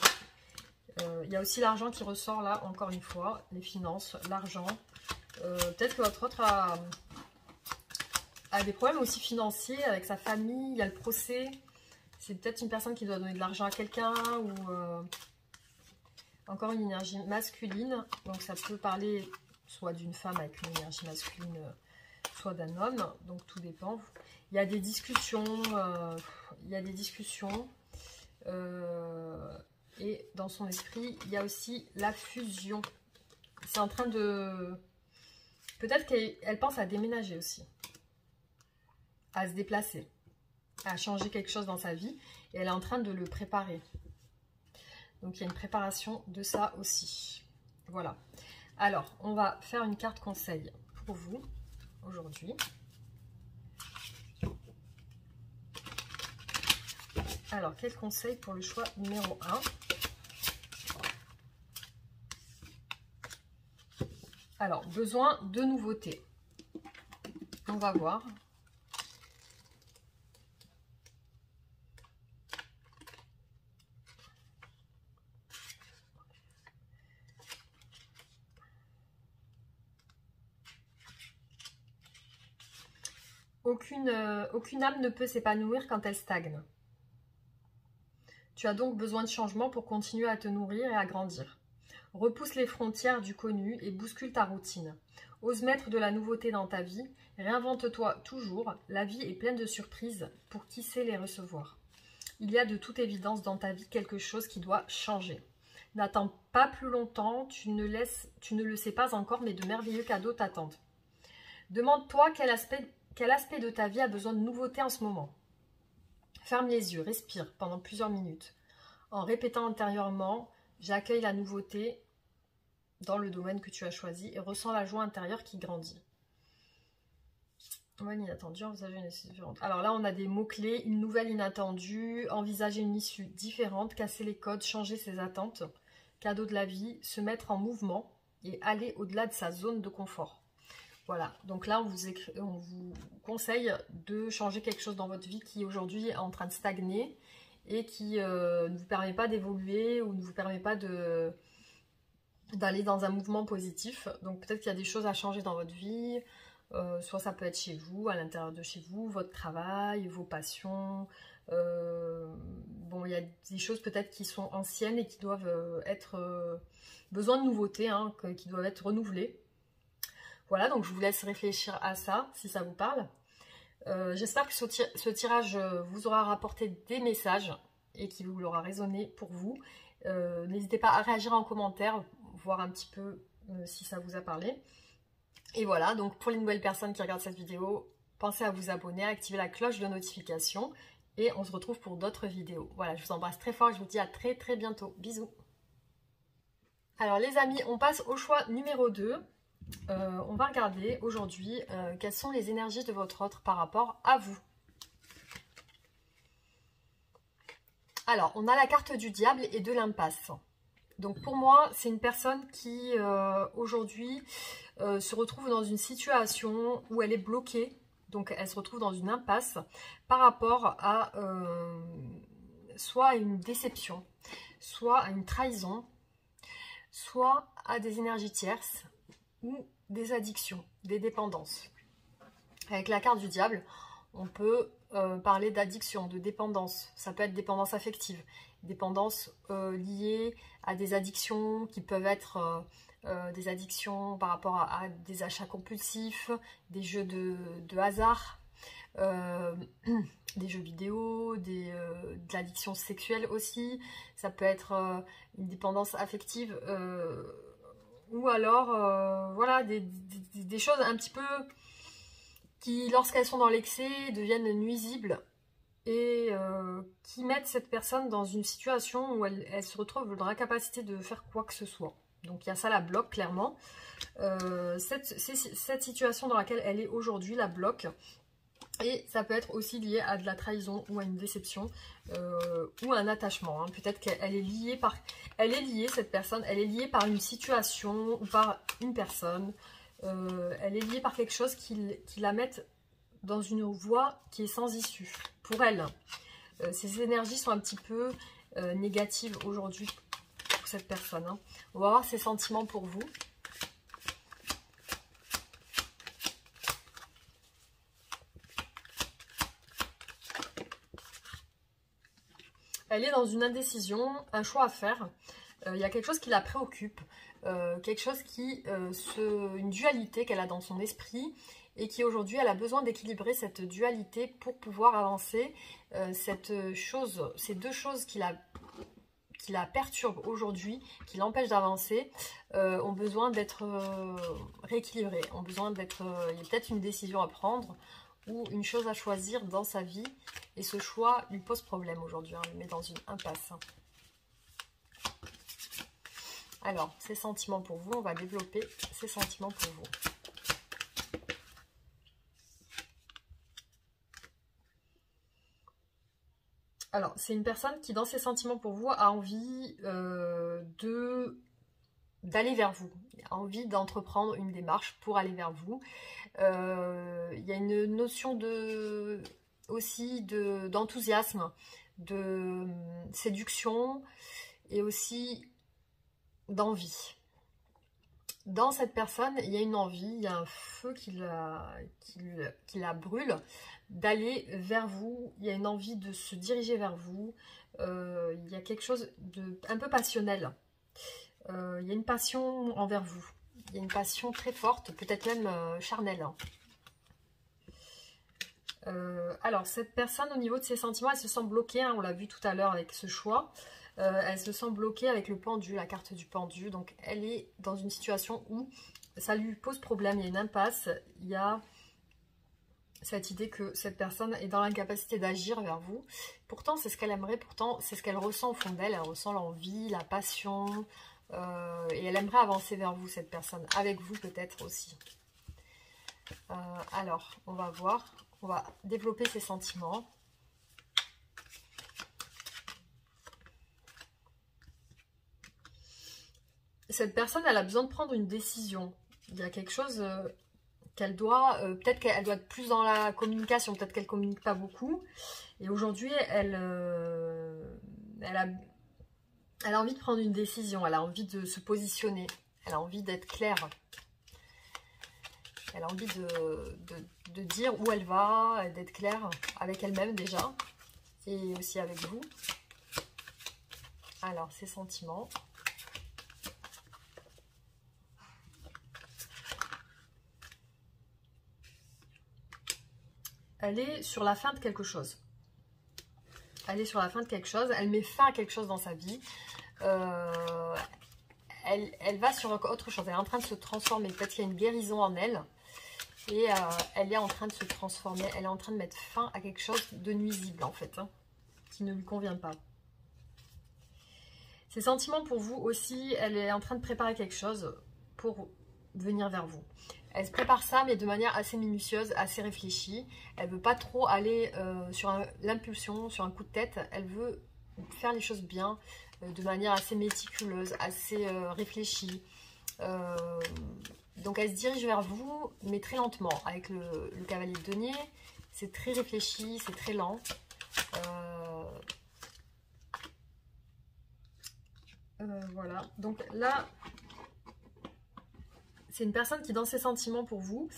Il y a aussi l'argent qui ressort là, encore une fois. Les finances, l'argent. Peut-être que votre autre a des problèmes aussi financiers avec sa famille. Il y a le procès. C'est peut-être une personne qui doit donner de l'argent à quelqu'un ou encore une énergie masculine. Donc ça peut parler soit d'une femme avec une énergie masculine, soit d'un homme. Donc tout dépend. Il y a des discussions. Et dans son esprit, il y a aussi la fusion. C'est en train de... Peut-être qu'elle pense à déménager aussi. À se déplacer. À changer quelque chose dans sa vie. Et elle est en train de le préparer. Donc, il y a une préparation de ça aussi. Voilà. Alors, on va faire une carte conseil pour vous aujourd'hui. Alors, quel conseil pour le choix numéro 1? Alors, besoin de nouveautés. On va voir. Aucune âme ne peut s'épanouir quand elle stagne. Tu as donc besoin de changement pour continuer à te nourrir et à grandir. Repousse les frontières du connu et bouscule ta routine. Ose mettre de la nouveauté dans ta vie, réinvente-toi toujours, la vie est pleine de surprises pour qui sait les recevoir. Il y a de toute évidence dans ta vie quelque chose qui doit changer. N'attends pas plus longtemps, tu ne le sais pas encore, mais de merveilleux cadeaux t'attendent. Demande-toi quel aspect de ta vie a besoin de nouveauté en ce moment. Ferme les yeux, respire pendant plusieurs minutes, en répétant intérieurement « J'accueille la nouveauté » dans le domaine que tu as choisi et ressens la joie intérieure qui grandit. Nouvelle inattendue, envisager une issue différente. Alors là, on a des mots-clés, une nouvelle inattendue, envisager une issue différente, casser les codes, changer ses attentes, cadeau de la vie, se mettre en mouvement et aller au-delà de sa zone de confort. Voilà, donc là, on vous conseille de changer quelque chose dans votre vie qui aujourd'hui est en train de stagner et qui ne vous permet pas d'évoluer ou ne vous permet pas d'aller dans un mouvement positif. Donc peut-être qu'il y a des choses à changer dans votre vie, soit ça peut être chez vous, à l'intérieur de chez vous, votre travail, vos passions. Bon, il y a des choses peut-être qui sont anciennes et qui doivent être besoin de nouveautés, hein, qui doivent être renouvelées. Voilà, donc je vous laisse réfléchir à ça, si ça vous parle. J'espère que ce tirage vous aura rapporté des messages et qui vous aura résonné pour vous. N'hésitez pas à réagir en commentaire, voir un petit peu si ça vous a parlé. Et voilà, donc pour les nouvelles personnes qui regardent cette vidéo, pensez à vous abonner, à activer la cloche de notification et on se retrouve pour d'autres vidéos. Voilà, je vous embrasse très fort et je vous dis à très très bientôt. Bisous. Alors les amis, on passe au choix numéro 2. On va regarder aujourd'hui quelles sont les énergies de votre autre par rapport à vous. Alors, on a la carte du diable et de l'impasse. Donc pour moi, c'est une personne qui aujourd'hui se retrouve dans une situation où elle est bloquée. Donc elle se retrouve dans une impasse par rapport à soit à une déception, soit à une trahison, soit à des énergies tierces ou des addictions, des dépendances. Avec la carte du diable, on peut parler d'addiction, de dépendance. Ça peut être dépendance affective, dépendance liée à des addictions qui peuvent être des addictions par rapport à des achats compulsifs, des jeux de hasard, des jeux vidéo, de l'addiction sexuelle aussi. Ça peut être une dépendance affective ou alors voilà, des choses un petit peu qui, lorsqu'elles sont dans l'excès, deviennent nuisibles et qui mettent cette personne dans une situation où elle se retrouve dans l'incapacité de faire quoi que ce soit. Donc il y a ça, la bloque, clairement. Cette situation dans laquelle elle est aujourd'hui la bloque. Et ça peut être aussi lié à de la trahison ou à une déception ou à un attachement. Hein. Peut-être qu'elle est liée par... cette personne, elle est liée par une situation ou par une personne. Elle est liée par quelque chose qui la mette dans une voie qui est sans issue. Pour elle, ces énergies sont un petit peu négatives aujourd'hui pour cette personne. Hein. On va voir ses sentiments pour vous. Elle est dans une indécision, un choix à faire. Il y a quelque chose qui la préoccupe, quelque chose une dualité qu'elle a dans son esprit et qui aujourd'hui elle a besoin d'équilibrer cette dualité pour pouvoir avancer. Ces deux choses qui la perturbent aujourd'hui, qui l'empêchent d'avancer, ont besoin d'être rééquilibrées, ont besoin d'être. Il y a peut-être une décision à prendre ou une chose à choisir dans sa vie et ce choix lui pose problème aujourd'hui, hein, il met dans une impasse. Alors, ces sentiments pour vous, on va développer ces sentiments pour vous. Alors, c'est une personne qui, dans ses sentiments pour vous, a envie d'aller vers vous, a envie d'entreprendre une démarche pour aller vers vous. Il y a une notion d'enthousiasme, de séduction et aussi d'envie. Dans cette personne, il y a une envie, il y a un feu qui la brûle, d'aller vers vous. Il y a une envie de se diriger vers vous. Il y a quelque chose un peu passionnel. Il y a une passion envers vous. Il y a une passion très forte, peut-être même charnelle. Alors, cette personne, au niveau de ses sentiments, elle se sent bloquée. Hein, on l'a vu tout à l'heure avec ce choix. Elle se sent bloquée avec le pendu, la carte du pendu. Donc, elle est dans une situation où ça lui pose problème. Il y a une impasse. Il y a cette idée que cette personne est dans l'incapacité d'agir vers vous. Pourtant, c'est ce qu'elle aimerait. Pourtant, c'est ce qu'elle ressent au fond d'elle. Elle ressent l'envie, la passion. Et elle aimerait avancer vers vous, cette personne. Avec vous, peut-être aussi. Alors, on va voir. On va développer ses sentiments. Cette personne, elle a besoin de prendre une décision. Il y a quelque chose qu'elle doit... peut-être qu'elle doit être plus dans la communication. Peut-être qu'elle ne communique pas beaucoup. Et aujourd'hui, elle a envie de prendre une décision. Elle a envie de se positionner. Elle a envie d'être claire. Elle a envie de dire où elle va, d'être claire avec elle-même déjà. Et aussi avec vous. Alors, ses sentiments. Elle est sur la fin de quelque chose. Elle est sur la fin de quelque chose. Elle met fin à quelque chose dans sa vie. Elle va sur autre chose. Elle est en train de se transformer. Peut-être qu'il y a une guérison en elle. Et elle est en train de se transformer. Elle est en train de mettre fin à quelque chose de nuisible, en fait. Hein, qui ne lui convient pas. Ses sentiments pour vous aussi. Elle est en train de préparer quelque chose pour venir vers vous. Elle se prépare ça, mais de manière assez minutieuse, assez réfléchie. Elle ne veut pas trop aller sur l'impulsion, sur un coup de tête. Elle veut faire les choses bien, de manière assez méticuleuse, assez réfléchie. Donc elle se dirige vers vous, mais très lentement. Avec le cavalier de denier, c'est très réfléchi, c'est très lent. Voilà, donc là... C'est une personne qui, dans ses sentiments pour vous,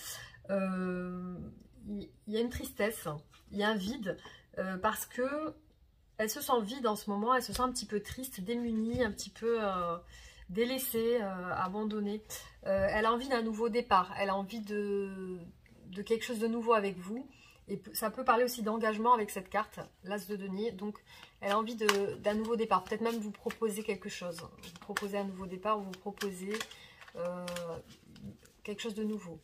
il y a une tristesse, il y a un vide, parce que elle se sent vide en ce moment, elle se sent un petit peu triste, démunie, un petit peu délaissée, abandonnée. Elle a envie d'un nouveau départ, elle a envie de quelque chose de nouveau avec vous. Et ça peut parler aussi d'engagement avec cette carte, l'As de denier. Donc, elle a envie d'un nouveau départ. Peut-être même vous proposer quelque chose. Vous proposez un nouveau départ ou vous proposez... quelque chose de nouveau.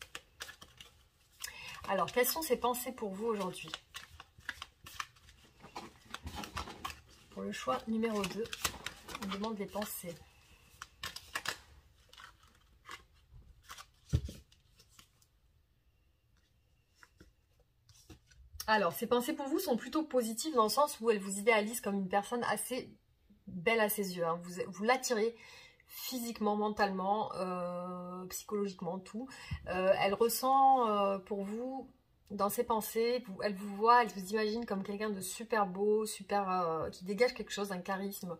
Alors, quelles sont ces pensées pour vous aujourd'hui? Pour le choix numéro 2, on demande les pensées. Alors, ces pensées pour vous sont plutôt positives dans le sens où elles vous idéalisent comme une personne assez belle à ses yeux. Hein. Vous l'attirez physiquement, mentalement, psychologiquement, tout. Elle ressent pour vous, dans ses pensées, elle vous voit, elle vous imagine comme quelqu'un de super beau, super, qui dégage quelque chose, un charisme.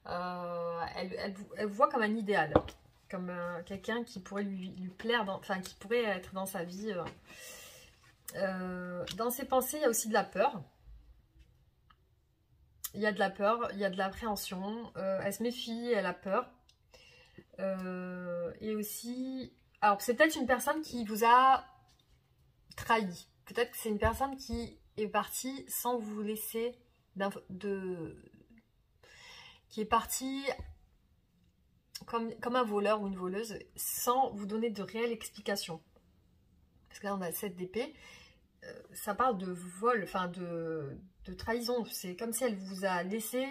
Elle vous voit comme un idéal, comme quelqu'un qui pourrait lui plaire, enfin qui pourrait être dans sa vie. Dans ses pensées, il y a aussi de la peur. il y a de la peur, il y a de l'appréhension, elle se méfie, elle a peur. Et aussi, alors c'est peut-être une personne qui vous a trahi. Peut-être que c'est une personne qui est partie sans vous laisser qui est partie comme un voleur ou une voleuse sans vous donner de réelle explication. Parce que là on a 7 d'épée, ça parle de vol, enfin de trahison. C'est comme si elle vous a laissé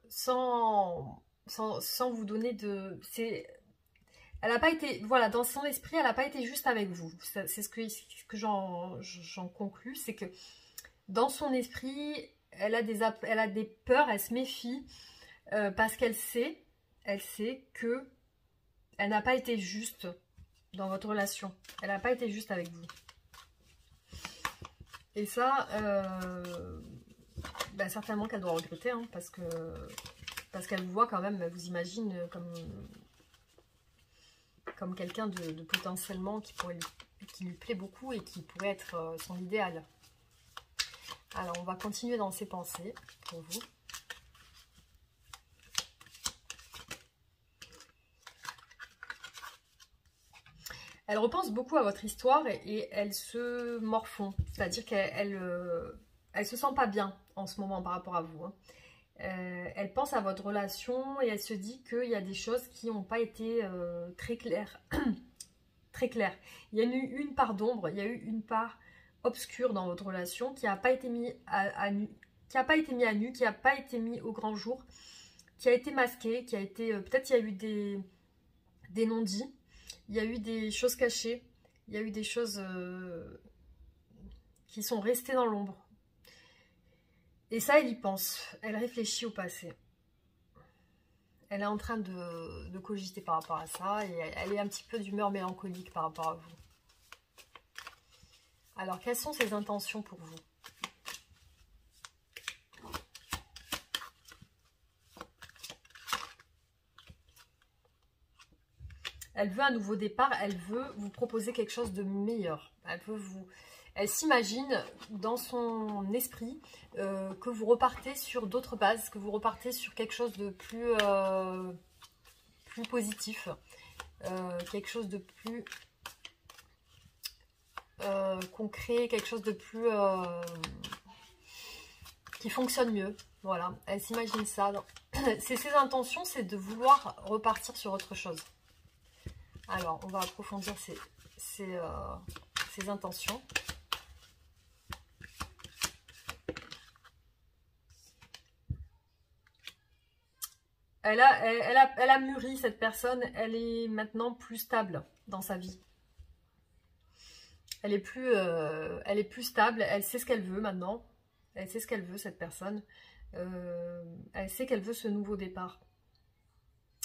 sans vous donner de... Elle n'a pas été, voilà, dans son esprit, elle n'a pas été juste avec vous. C'est ce que j'en conclus, c'est que dans son esprit, elle a des peurs, elle se méfie, parce qu'elle sait que elle n'a pas été juste dans votre relation. Elle n'a pas été juste avec vous. Et ça, ben certainement qu'elle doit regretter, hein, parce qu'elle vous voit quand même, elle vous imagine comme quelqu'un de potentiellement qui lui plaît beaucoup et qui pourrait être son idéal. Alors, on va continuer dans ses pensées pour vous. Elle repense beaucoup à votre histoire et elle se morfond. C'est-à-dire qu'elle elle se sent pas bien en ce moment par rapport à vous. Hein. Elle pense à votre relation et elle se dit qu'il y a des choses qui n'ont pas été très claires. Très claires. Il y a eu une part d'ombre, il y a eu une part obscure dans votre relation qui n'a pas été mise à nu, qui n'a pas été mis à nu, qui n'a pas été mis au grand jour, qui a été masqué, qui a été... peut-être il y a eu des non-dits, il y a eu des choses cachées, il y a eu des choses qui sont restées dans l'ombre. Et ça, elle y pense, elle réfléchit au passé. Elle est en train de cogiter par rapport à ça et elle est un petit peu d'humeur mélancolique par rapport à vous. Alors, quelles sont ses intentions pour vous ? Elle veut un nouveau départ, elle veut vous proposer quelque chose de meilleur. Elle s'imagine dans son esprit que vous repartez sur d'autres bases, que vous repartez sur quelque chose de plus positif, quelque chose de plus concret, quelque chose de plus qui fonctionne mieux. Voilà, elle s'imagine ça. Ses intentions, c'est de vouloir repartir sur autre chose. Alors, on va approfondir ses intentions. Elle a mûri, cette personne. Elle est maintenant plus stable dans sa vie. Elle est plus stable. Elle sait ce qu'elle veut maintenant. Elle sait ce qu'elle veut, cette personne. Elle sait qu'elle veut ce nouveau départ.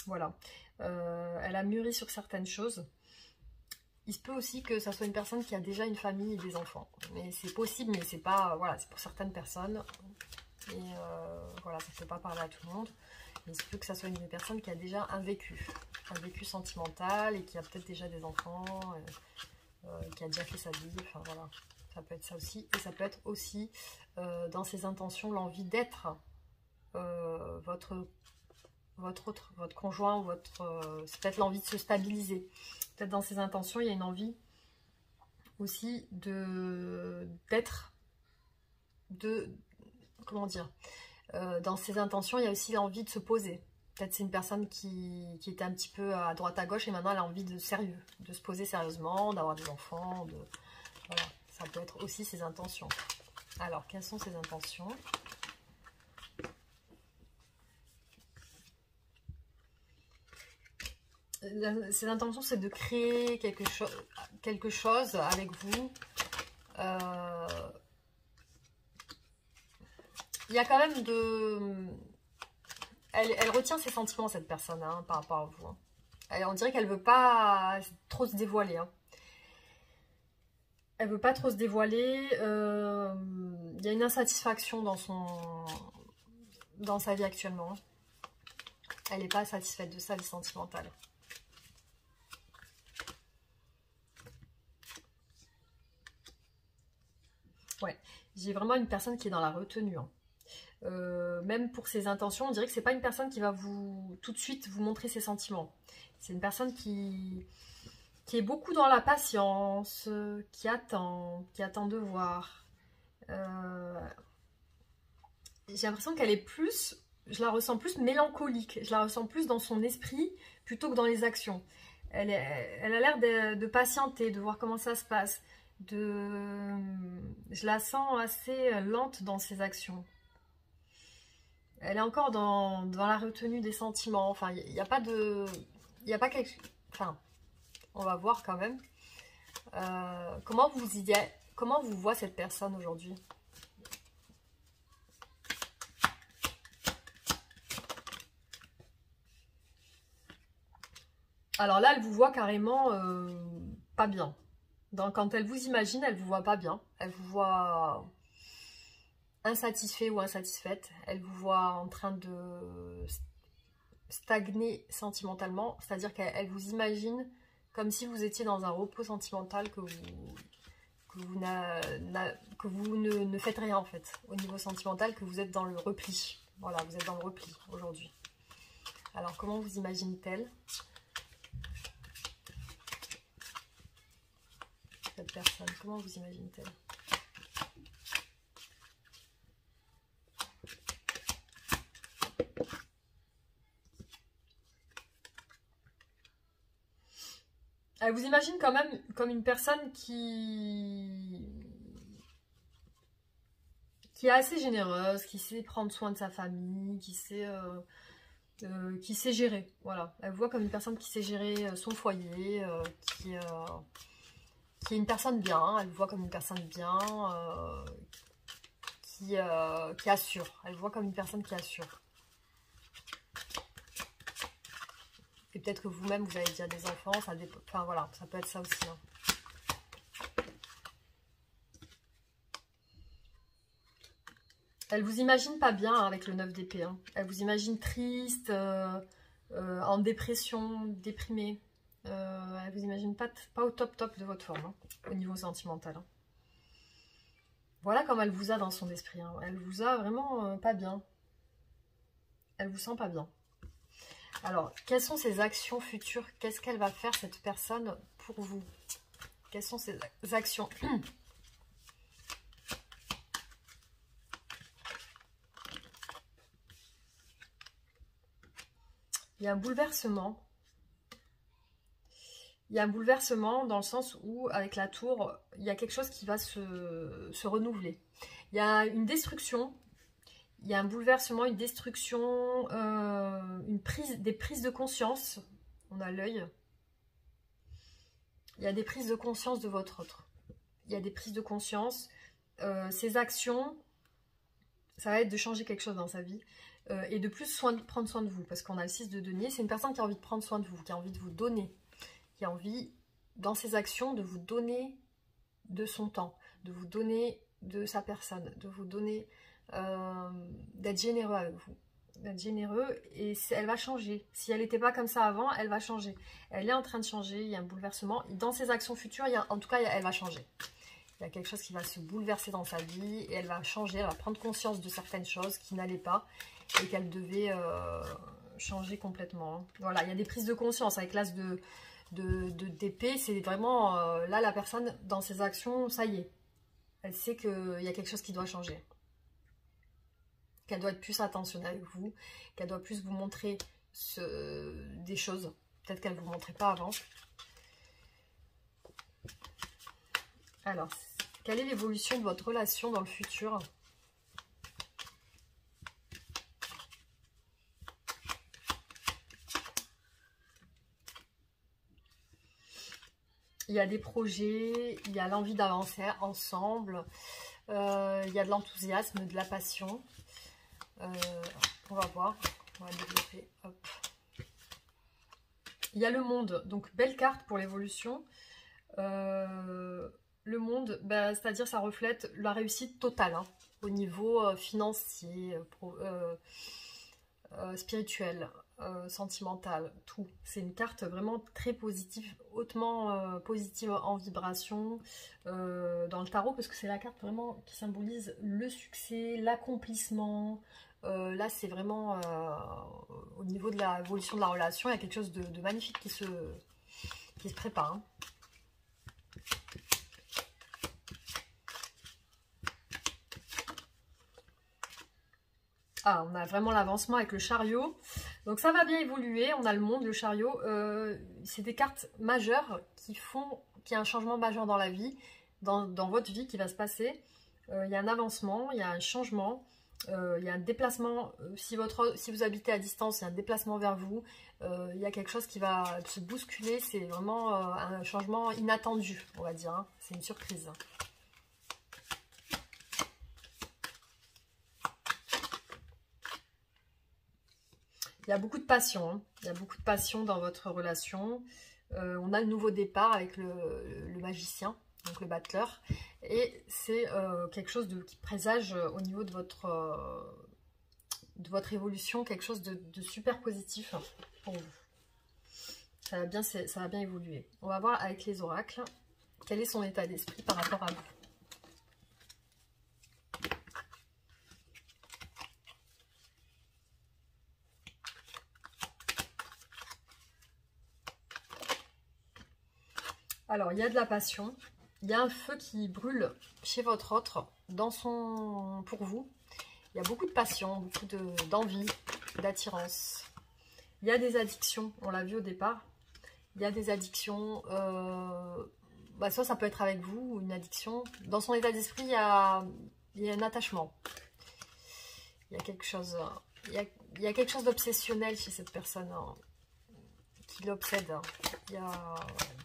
Voilà. Elle a mûri sur certaines choses. Il se peut aussi que ça soit une personne qui a déjà une famille et des enfants. Mais c'est possible, mais c'est pas... Voilà, c'est pour certaines personnes. Et voilà, ça ne peut pas parler à tout le monde. Mais il se peut que ça soit une personne qui a déjà un vécu sentimental et qui a peut-être déjà des enfants, qui a déjà fait sa vie. Enfin voilà, ça peut être ça aussi. Et ça peut être aussi dans ses intentions l'envie d'être votre conjoint, c'est peut-être l'envie de se stabiliser. Peut-être dans ses intentions, il y a une envie aussi comment dire, dans ses intentions, il y a aussi l'envie de se poser. Peut-être c'est une personne qui était un petit peu à droite à gauche et maintenant elle a envie de sérieux, de se poser sérieusement, d'avoir des enfants, voilà, ça peut être aussi ses intentions. Alors, quelles sont ses intentions ? Ses intentions, c'est de créer quelque chose avec vous. Il y a quand même elle retient ses sentiments, cette personne, hein, par rapport à vous. Hein. On dirait qu'elle ne veut pas trop se dévoiler. Hein. Elle ne veut pas trop se dévoiler. Il y a une insatisfaction dans sa vie actuellement. Elle n'est pas satisfaite de sa vie sentimentale. Ouais, j'ai vraiment une personne qui est dans la retenue. Hein. même pour ses intentions, on dirait que c'est pas une personne qui va vous tout de suite vous montrer ses sentiments. C'est une personne qui est beaucoup dans la patience, qui attend de voir. J'ai l'impression qu'elle est plus, je la ressens plus mélancolique, je la ressens plus dans son esprit plutôt que dans les actions. Elle a l'air de patienter, de voir comment ça se passe. Je la sens assez lente dans ses actions. Elle est encore dans la retenue des sentiments. Enfin, il n'y a pas de... Il n'y a pas quelque... Enfin, on va voir quand même. Comment vous voit cette personne aujourd'hui? Alors là, elle vous voit carrément pas bien. Quand elle vous imagine, elle vous voit pas bien. Elle vous voit insatisfait ou insatisfaite. Elle vous voit en train de stagner sentimentalement. C'est-à-dire qu'elle vous imagine comme si vous étiez dans un repos sentimental, que vous ne faites rien en fait. Au niveau sentimental, que vous êtes dans le repli. Voilà, vous êtes dans le repli aujourd'hui. Alors, comment vous imagine-t-elle cette personne? Comment vous imagine-t-elle? Elle vous imagine quand même comme une personne qui est assez généreuse, qui sait prendre soin de sa famille, qui sait gérer. Voilà, elle vous voit comme une personne qui sait gérer son foyer, qui est une personne bien. Elle vous voit comme une personne bien, qui assure. Elle vous voit comme une personne qui assure. Et peut-être que vous-même, vous avez déjà des enfants. Enfin voilà, ça peut être ça aussi. Hein. Elle vous imagine pas bien hein, avec le 9 d'épée. Hein. Elle vous imagine triste, en dépression, déprimée. Elle vous imagine pas au top de votre forme, hein, au niveau sentimental. Hein. Voilà comme elle vous a dans son esprit. Hein. Elle vous a vraiment pas bien. Elle vous sent pas bien. Alors, quelles sont ses actions futures? Qu'est-ce qu'elle va faire, cette personne, pour vous? Quelles sont ses actions? Il y a un bouleversement. Il y a un bouleversement dans le sens où, avec la tour, il y a quelque chose qui va se renouveler. Il y a une destruction. Il y a un bouleversement, une destruction, des prises de conscience. On a l'œil. Il y a des prises de conscience de votre autre. Il y a des prises de conscience. Ces actions, ça va être de changer quelque chose dans sa vie. Et de plus prendre soin de vous. Parce qu'on a le 6 de denier. C'est une personne qui a envie de prendre soin de vous, qui a envie de vous donner. Qui a envie, dans ses actions, de vous donner de son temps. De vous donner de sa personne. De vous donner... d'être généreux avec vous, d'être généreux, et elle va changer. Si elle n'était pas comme ça avant, elle va changer. Elle est en train de changer, il y a un bouleversement. Dans ses actions futures, en tout cas, elle va changer. Il y a quelque chose qui va se bouleverser dans sa vie, et elle va changer, elle va prendre conscience de certaines choses qui n'allaient pas, et qu'elle devait changer complètement. Voilà, il y a des prises de conscience avec l'as d'épée, c'est vraiment, là, la personne, dans ses actions, ça y est. Elle sait qu'il y a quelque chose qui doit changer. Qu'elle doit être plus attentionnée avec vous, qu'elle doit plus vous montrer des choses, peut-être qu'elle ne vous montrait pas avant. Alors, quelle est l'évolution de votre relation dans le futur? Il y a des projets, il y a l'envie d'avancer ensemble, il y a de l'enthousiasme, de la passion. On va voir, on va développer. Hop. Il y a le monde, donc belle carte pour l'évolution. Le monde, bah, c'est-à-dire ça reflète la réussite totale hein, au niveau financier, spirituelle, sentimentale, tout. C'est une carte vraiment très positive, hautement positive en vibration dans le tarot, parce que c'est la carte vraiment qui symbolise le succès, l'accomplissement. Là, c'est vraiment au niveau de l'évolution de la relation, il y a quelque chose de magnifique qui se prépare. Hein. Ah, on a vraiment l'avancement avec le chariot. Donc ça va bien évoluer. On a le monde, le chariot. C'est des cartes majeures qu'il y a un changement majeur dans la vie, dans votre vie qui va se passer. Il y a un avancement, il y a un changement, il y a un déplacement. Si vous habitez à distance, il y a un déplacement vers vous. Il y a quelque chose qui va se bousculer. C'est vraiment un changement inattendu, on va dire. Hein. C'est une surprise. Il y a beaucoup de passion, hein. Il y a beaucoup de passion dans votre relation. On a le nouveau départ avec le magicien, donc le battleur. Et c'est quelque chose qui présage au niveau de votre évolution, quelque chose de super positif pour vous. Ça va bien évoluer. On va voir avec les oracles quel est son état d'esprit par rapport à vous. Alors, il y a de la passion, il y a un feu qui brûle chez votre autre, pour vous. Il y a beaucoup de passion, beaucoup d'envie, d'attirance. Il y a des addictions, on l'a vu au départ. Il y a des addictions, soit ça peut être avec vous, une addiction. Dans son état d'esprit, il y a un attachement. Il y a quelque chose, d'obsessionnel chez cette personne. Hein, qui l'obsède. Il y a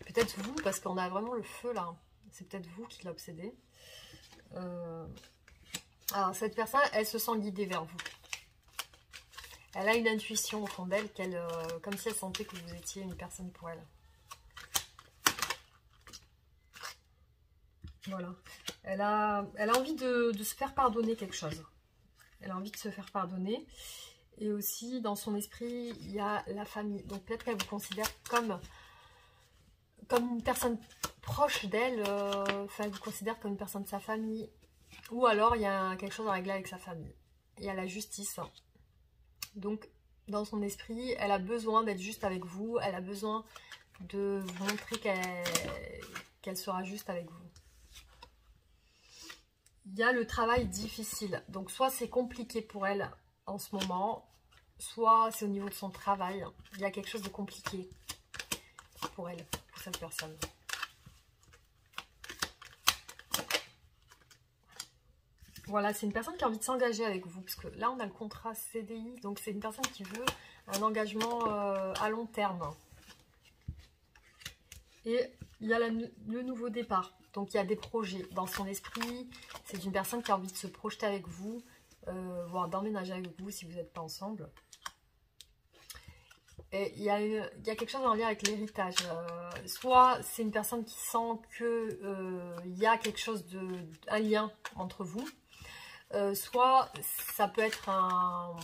peut-être vous, parce qu'on a vraiment le feu là. C'est peut-être vous qui l'obsédez. Alors cette personne, elle se sent guidée vers vous. Elle a une intuition au fond d'elle, comme si elle sentait que vous étiez une personne pour elle. Voilà. Elle a envie de se faire pardonner quelque chose. Elle a envie de se faire pardonner. Et aussi, dans son esprit, il y a la famille. Donc, peut-être qu'elle vous considère comme une personne proche d'elle. Elle vous considère comme une personne de sa famille. Ou alors, il y a quelque chose à régler avec sa famille. Il y a la justice. Donc, dans son esprit, elle a besoin d'être juste avec vous. Elle a besoin de vous montrer qu'elle sera juste avec vous. Il y a le travail difficile. Donc, soit c'est compliqué pour elle en ce moment, soit c'est au niveau de son travail. Il y a quelque chose de compliqué pour elle, pour cette personne. Voilà, c'est une personne qui a envie de s'engager avec vous, parce que là on a le contrat CDI, donc c'est une personne qui veut un engagement à long terme. Et il y a le nouveau départ, donc il y a des projets dans son esprit. C'est une personne qui a envie de se projeter avec vous, voire d'emménager avec vous si vous n'êtes pas ensemble. Et il y a quelque chose en lien avec l'héritage. Soit c'est une personne qui sent qu'il y a quelque chose un lien entre vous. Soit ça peut être un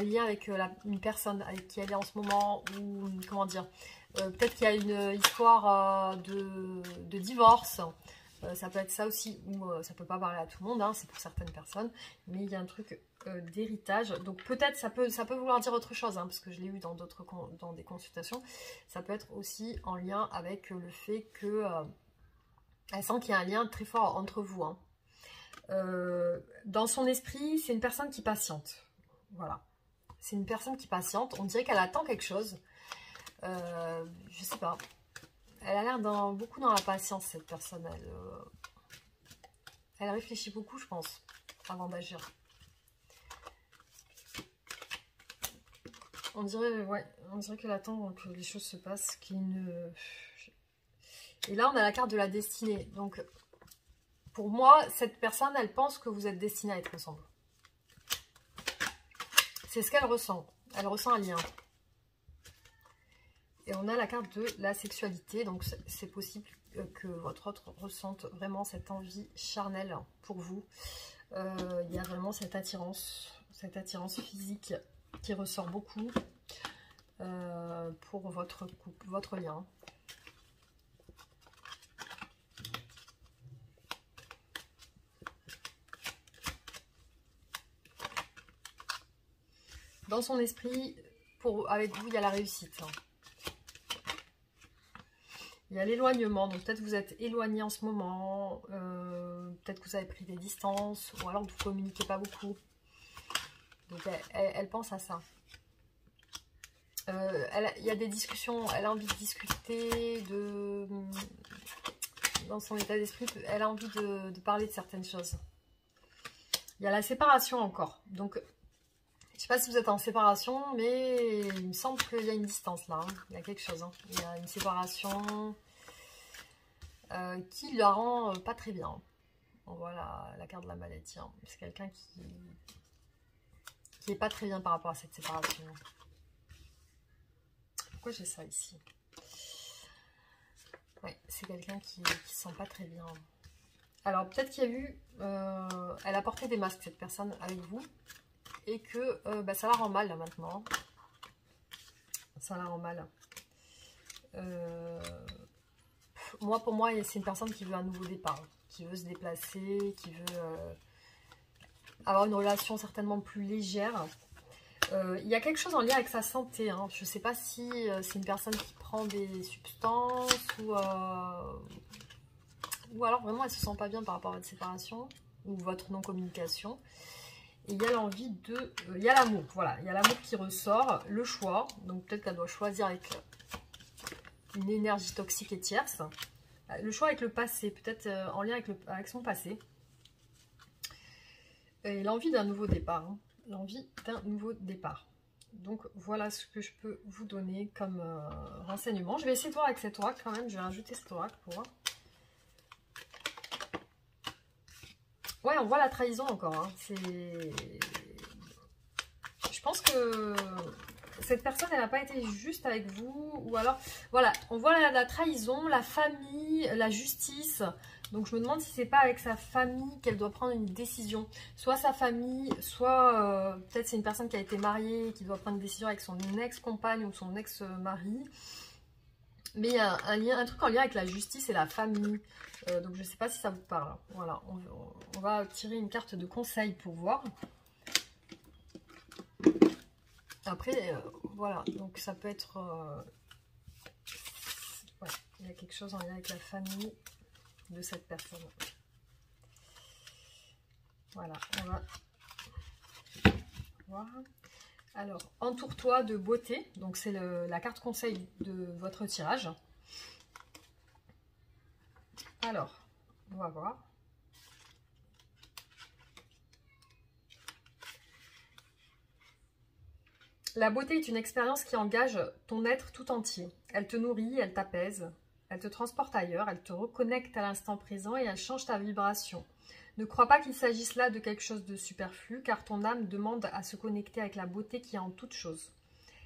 lien avec une personne avec qui elle est en ce moment, ou comment dire, peut-être qu'il y a une histoire de divorce. Ça peut être ça aussi, ou ça peut pas parler à tout le monde, hein, c'est pour certaines personnes, mais il y a un truc d'héritage. Donc peut-être ça peut vouloir dire autre chose, hein, parce que je l'ai eu dans des consultations. Ça peut être aussi en lien avec le fait que elle sent qu'il y a un lien très fort entre vous. Hein. Dans son esprit, c'est une personne qui patiente. Voilà. C'est une personne qui patiente. On dirait qu'elle attend quelque chose. Je sais pas. Elle a l'air beaucoup dans la patience, cette personne. Elle réfléchit beaucoup, je pense, avant d'agir. On dirait qu'elle attend que les choses se passent. Et là, on a la carte de la destinée. Donc, pour moi, cette personne, elle pense que vous êtes destinés à être ensemble. C'est ce qu'elle ressent. Elle ressent un lien. Et on a la carte de la sexualité. Donc, c'est possible que votre autre ressente vraiment cette envie charnelle pour vous. Il y a vraiment cette attirance physique qui ressort beaucoup pour votre couple, votre lien. Dans son esprit, avec vous, il y a la réussite. Il y a l'éloignement, donc peut-être vous êtes éloigné en ce moment, peut-être que vous avez pris des distances, ou alors que vous ne communiquez pas beaucoup. Donc elle pense à ça. Il y a des discussions, elle a envie de discuter, dans son état d'esprit, elle a envie de parler de certaines choses. Il y a la séparation encore, donc je ne sais pas si vous êtes en séparation, mais il me semble qu'il y a une distance là, hein. Il y a quelque chose, hein. Il y a une séparation qui la rend pas très bien. On voit la carte de la maladie, hein. C'est quelqu'un qui est pas très bien par rapport à cette séparation. Pourquoi j'ai ça ici? Oui, c'est quelqu'un qui se sent pas très bien. Alors peut-être qu'il y a eu, elle a porté des masques cette personne avec vous, et que ça la rend mal là maintenant. Ça la rend mal. Pour moi, c'est une personne qui veut un nouveau départ, qui veut se déplacer, qui veut avoir une relation certainement plus légère. Il y a quelque chose en lien avec sa santé, hein. Je ne sais pas si c'est une personne qui prend des substances ou alors vraiment elle ne se sent pas bien par rapport à votre séparation ou votre non-communication. Et il y a l'envie de... il y a l'amour, voilà. Il y a l'amour qui ressort, le choix. Donc peut-être qu'elle doit choisir avec une énergie toxique et tierce. Le choix avec le passé, peut-être en lien avec son passé. Et l'envie d'un nouveau départ. Hein. L'envie d'un nouveau départ. Donc voilà ce que je peux vous donner comme renseignement. Je vais essayer de voir avec cet oracle quand même. Je vais rajouter cet oracle pour voir. Ouais, on voit la trahison encore. Hein. Je pense que cette personne, elle n'a pas été juste avec vous. Ou alors, voilà, on voit la trahison, la famille, la justice. Donc je me demande si c'est pas avec sa famille qu'elle doit prendre une décision. Soit sa famille, soit peut-être c'est une personne qui a été mariée, qui doit prendre une décision avec son ex-compagne ou son ex-mari. Mais il y a un truc en lien avec la justice et la famille. Donc je ne sais pas si ça vous parle. Voilà, on va tirer une carte de conseil pour voir. Après, voilà, donc ça peut être... ouais, il y a quelque chose en lien avec la famille de cette personne. Voilà, on va voir. Alors, entoure-toi de beauté. Donc c'est la carte conseil de votre tirage. Alors, on va voir. La beauté est une expérience qui engage ton être tout entier. Elle te nourrit, elle t'apaise, elle te transporte ailleurs, elle te reconnecte à l'instant présent et elle change ta vibration. Ne crois pas qu'il s'agisse là de quelque chose de superflu, car ton âme demande à se connecter avec la beauté qui est en toute chose.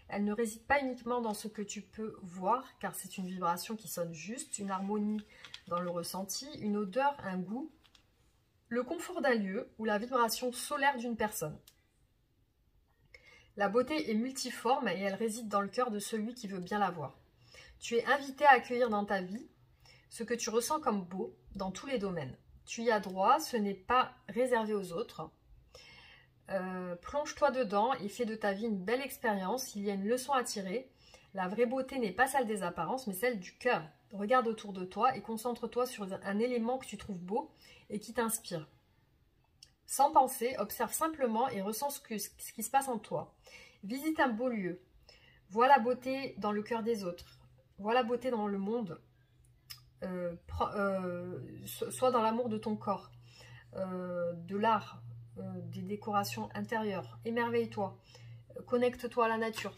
Elle ne réside pas uniquement dans ce que tu peux voir, car c'est une vibration qui sonne juste, une harmonie dans le ressenti, une odeur, un goût, le confort d'un lieu ou la vibration solaire d'une personne. La beauté est multiforme et elle réside dans le cœur de celui qui veut bien la voir. Tu es invité à accueillir dans ta vie ce que tu ressens comme beau dans tous les domaines. Tu y as droit, ce n'est pas réservé aux autres. Plonge-toi dedans et fais de ta vie une belle expérience. Il y a une leçon à tirer. La vraie beauté n'est pas celle des apparences, mais celle du cœur. Regarde autour de toi et concentre-toi sur un élément que tu trouves beau et qui t'inspire. Sans penser, observe simplement et ressens ce qui se passe en toi. Visite un beau lieu. Vois la beauté dans le cœur des autres. Vois la beauté dans le monde. Sois dans l'amour de ton corps, de l'art, des décorations intérieures. Émerveille-toi. Connecte-toi à la nature.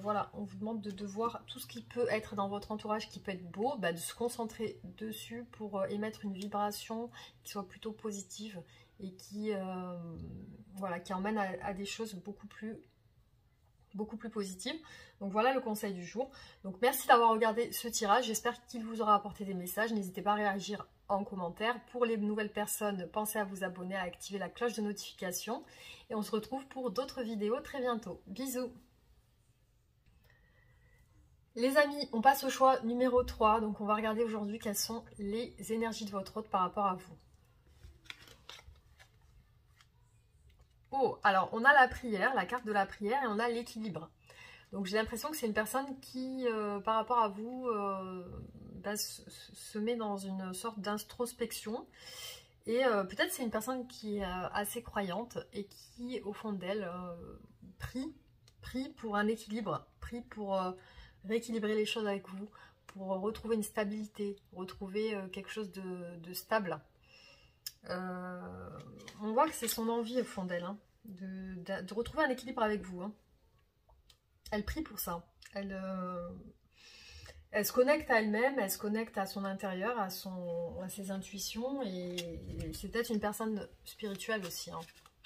Voilà, on vous demande de voir tout ce qui peut être dans votre entourage, qui peut être beau, de se concentrer dessus pour émettre une vibration qui soit plutôt positive et qui, voilà, qui emmène à des choses beaucoup plus positives. Donc voilà le conseil du jour. Donc merci d'avoir regardé ce tirage, j'espère qu'il vous aura apporté des messages. N'hésitez pas à réagir en commentaire. Pour les nouvelles personnes, pensez à vous abonner, à activer la cloche de notification. Et on se retrouve pour d'autres vidéos très bientôt. Bisous! Les amis, on passe au choix numéro 3. Donc on va regarder aujourd'hui quelles sont les énergies de votre hôte par rapport à vous. Oh, alors on a la prière, la carte de la prière, et on a l'équilibre. Donc j'ai l'impression que c'est une personne qui, par rapport à vous, se met dans une sorte d'introspection. Et peut-être c'est une personne qui est assez croyante et qui, au fond d'elle, prie pour un équilibre, prie pour rééquilibrer les choses avec vous, pour retrouver une stabilité, retrouver quelque chose de stable. On voit que c'est son envie au fond d'elle, hein, de retrouver un équilibre avec vous. Hein. Elle prie pour ça. Elle se connecte à elle-même, elle se connecte à son intérieur, à ses intuitions. Et c'est peut-être une personne spirituelle aussi. Hein.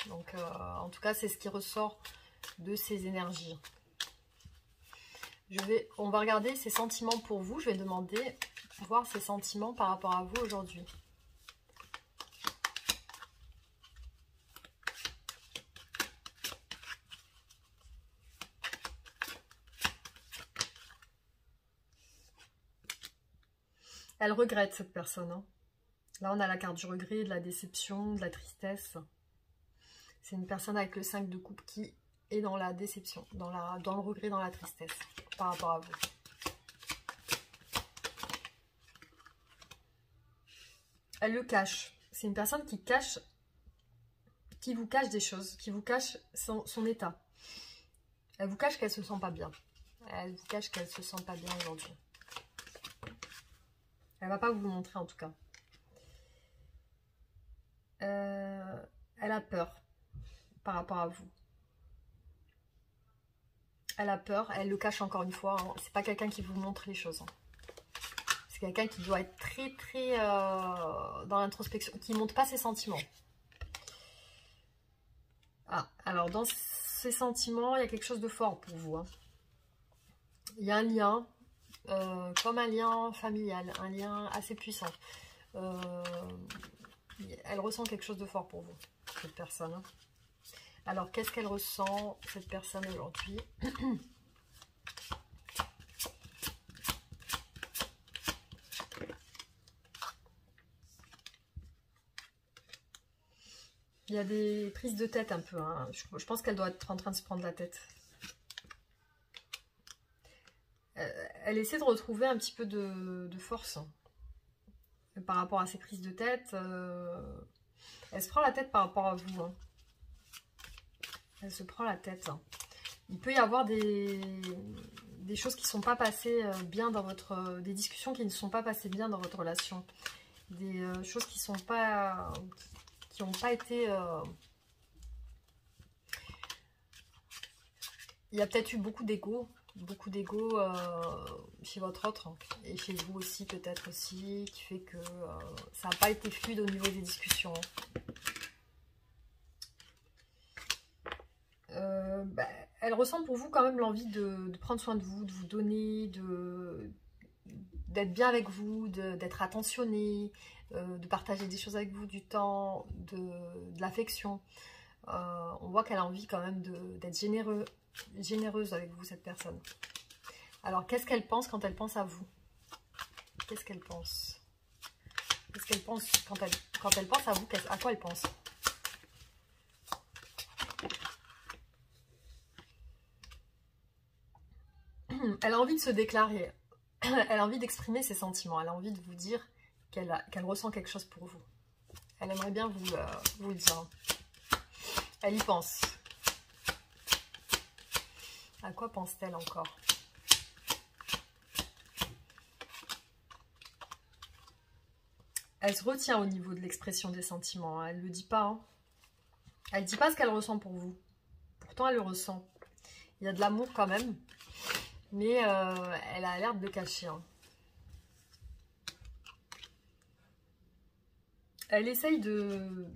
Donc, en tout cas, c'est ce qui ressort de ses énergies. On va regarder ses sentiments pour vous. Je vais demander, voir ses sentiments par rapport à vous aujourd'hui. Elle regrette, cette personne. Hein. Là, on a la carte du regret, de la déception, de la tristesse. C'est une personne avec le 5 de coupe qui est dans la déception, dans le regret, dans la tristesse par rapport à vous. Elle le cache. C'est une personne qui vous cache des choses, qui vous cache son état. Elle vous cache qu'elle se sent pas bien. Elle vous cache qu'elle se sent pas bien aujourd'hui. Elle va pas vous le montrer en tout cas. Elle a peur par rapport à vous. Elle a peur, elle le cache encore une fois. Hein. C'est pas quelqu'un qui vous montre les choses. Hein. C'est quelqu'un qui doit être très dans l'introspection, qui montre pas ses sentiments. Ah, alors dans ses sentiments, il y a quelque chose de fort pour vous. Hein. Il y a un lien. Comme un lien familial, un lien assez puissant. Elle ressent quelque chose de fort pour vous, cette personne. Hein. Alors, qu'est-ce qu'elle ressent, cette personne, aujourd'hui? Il y a des prises de tête un peu. Hein. Je pense qu'elle doit être en train de se prendre la tête. Elle essaie de retrouver un petit peu de force par rapport à ses prises de tête. Elle se prend la tête par rapport à vous. Hein. Elle se prend la tête. Hein. Il peut y avoir des choses qui ne sont pas passées bien dans votre... des discussions qui ne sont pas passées bien dans votre relation. Des choses qui n'ont pas été... Il y a peut-être eu beaucoup d'ego chez votre autre et chez vous aussi peut-être aussi, qui fait que ça n'a pas été fluide au niveau des discussions. Elle ressent pour vous quand même l'envie de prendre soin de vous donner, d'être bien avec vous, d'être attentionné, de partager des choses avec vous, du temps, de l'affection. On voit qu'elle a envie quand même d'être généreuse avec vous, cette personne. Alors, qu'est-ce qu'elle pense quand elle pense à vous? Qu'est-ce qu'elle pense? Qu'est-ce qu'elle pense quand elle pense à vous? À quoi elle pense? Elle a envie de se déclarer. Elle a envie d'exprimer ses sentiments. Elle a envie de vous dire qu'elle ressent quelque chose pour vous. Elle aimerait bien vous le dire. Elle y pense. À quoi pense-t-elle encore? Elle se retient au niveau de l'expression des sentiments. Hein. Elle ne le dit pas. Hein. Elle ne dit pas ce qu'elle ressent pour vous. Pourtant, elle le ressent. Il y a de l'amour quand même. Mais elle a l'air de le cacher. Hein. Elle essaye de...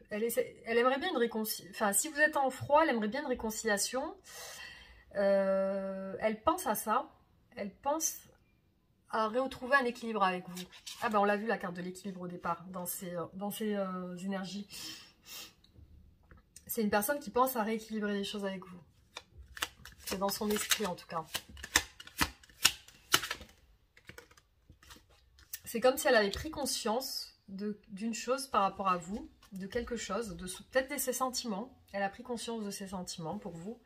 Elle aimerait bien une réconciliation. Enfin, si vous êtes en froid, elle aimerait bien une réconciliation. Elle pense à ça. Elle pense à retrouver un équilibre avec vous. Ah ben on l'a vu la carte de l'équilibre au départ dans ces énergies. C'est une personne qui pense à rééquilibrer les choses avec vous. C'est dans son esprit en tout cas. C'est comme si elle avait pris conscience d'une chose par rapport à vous, de quelque chose, peut-être de ses sentiments. Elle a pris conscience de ses sentiments pour vous.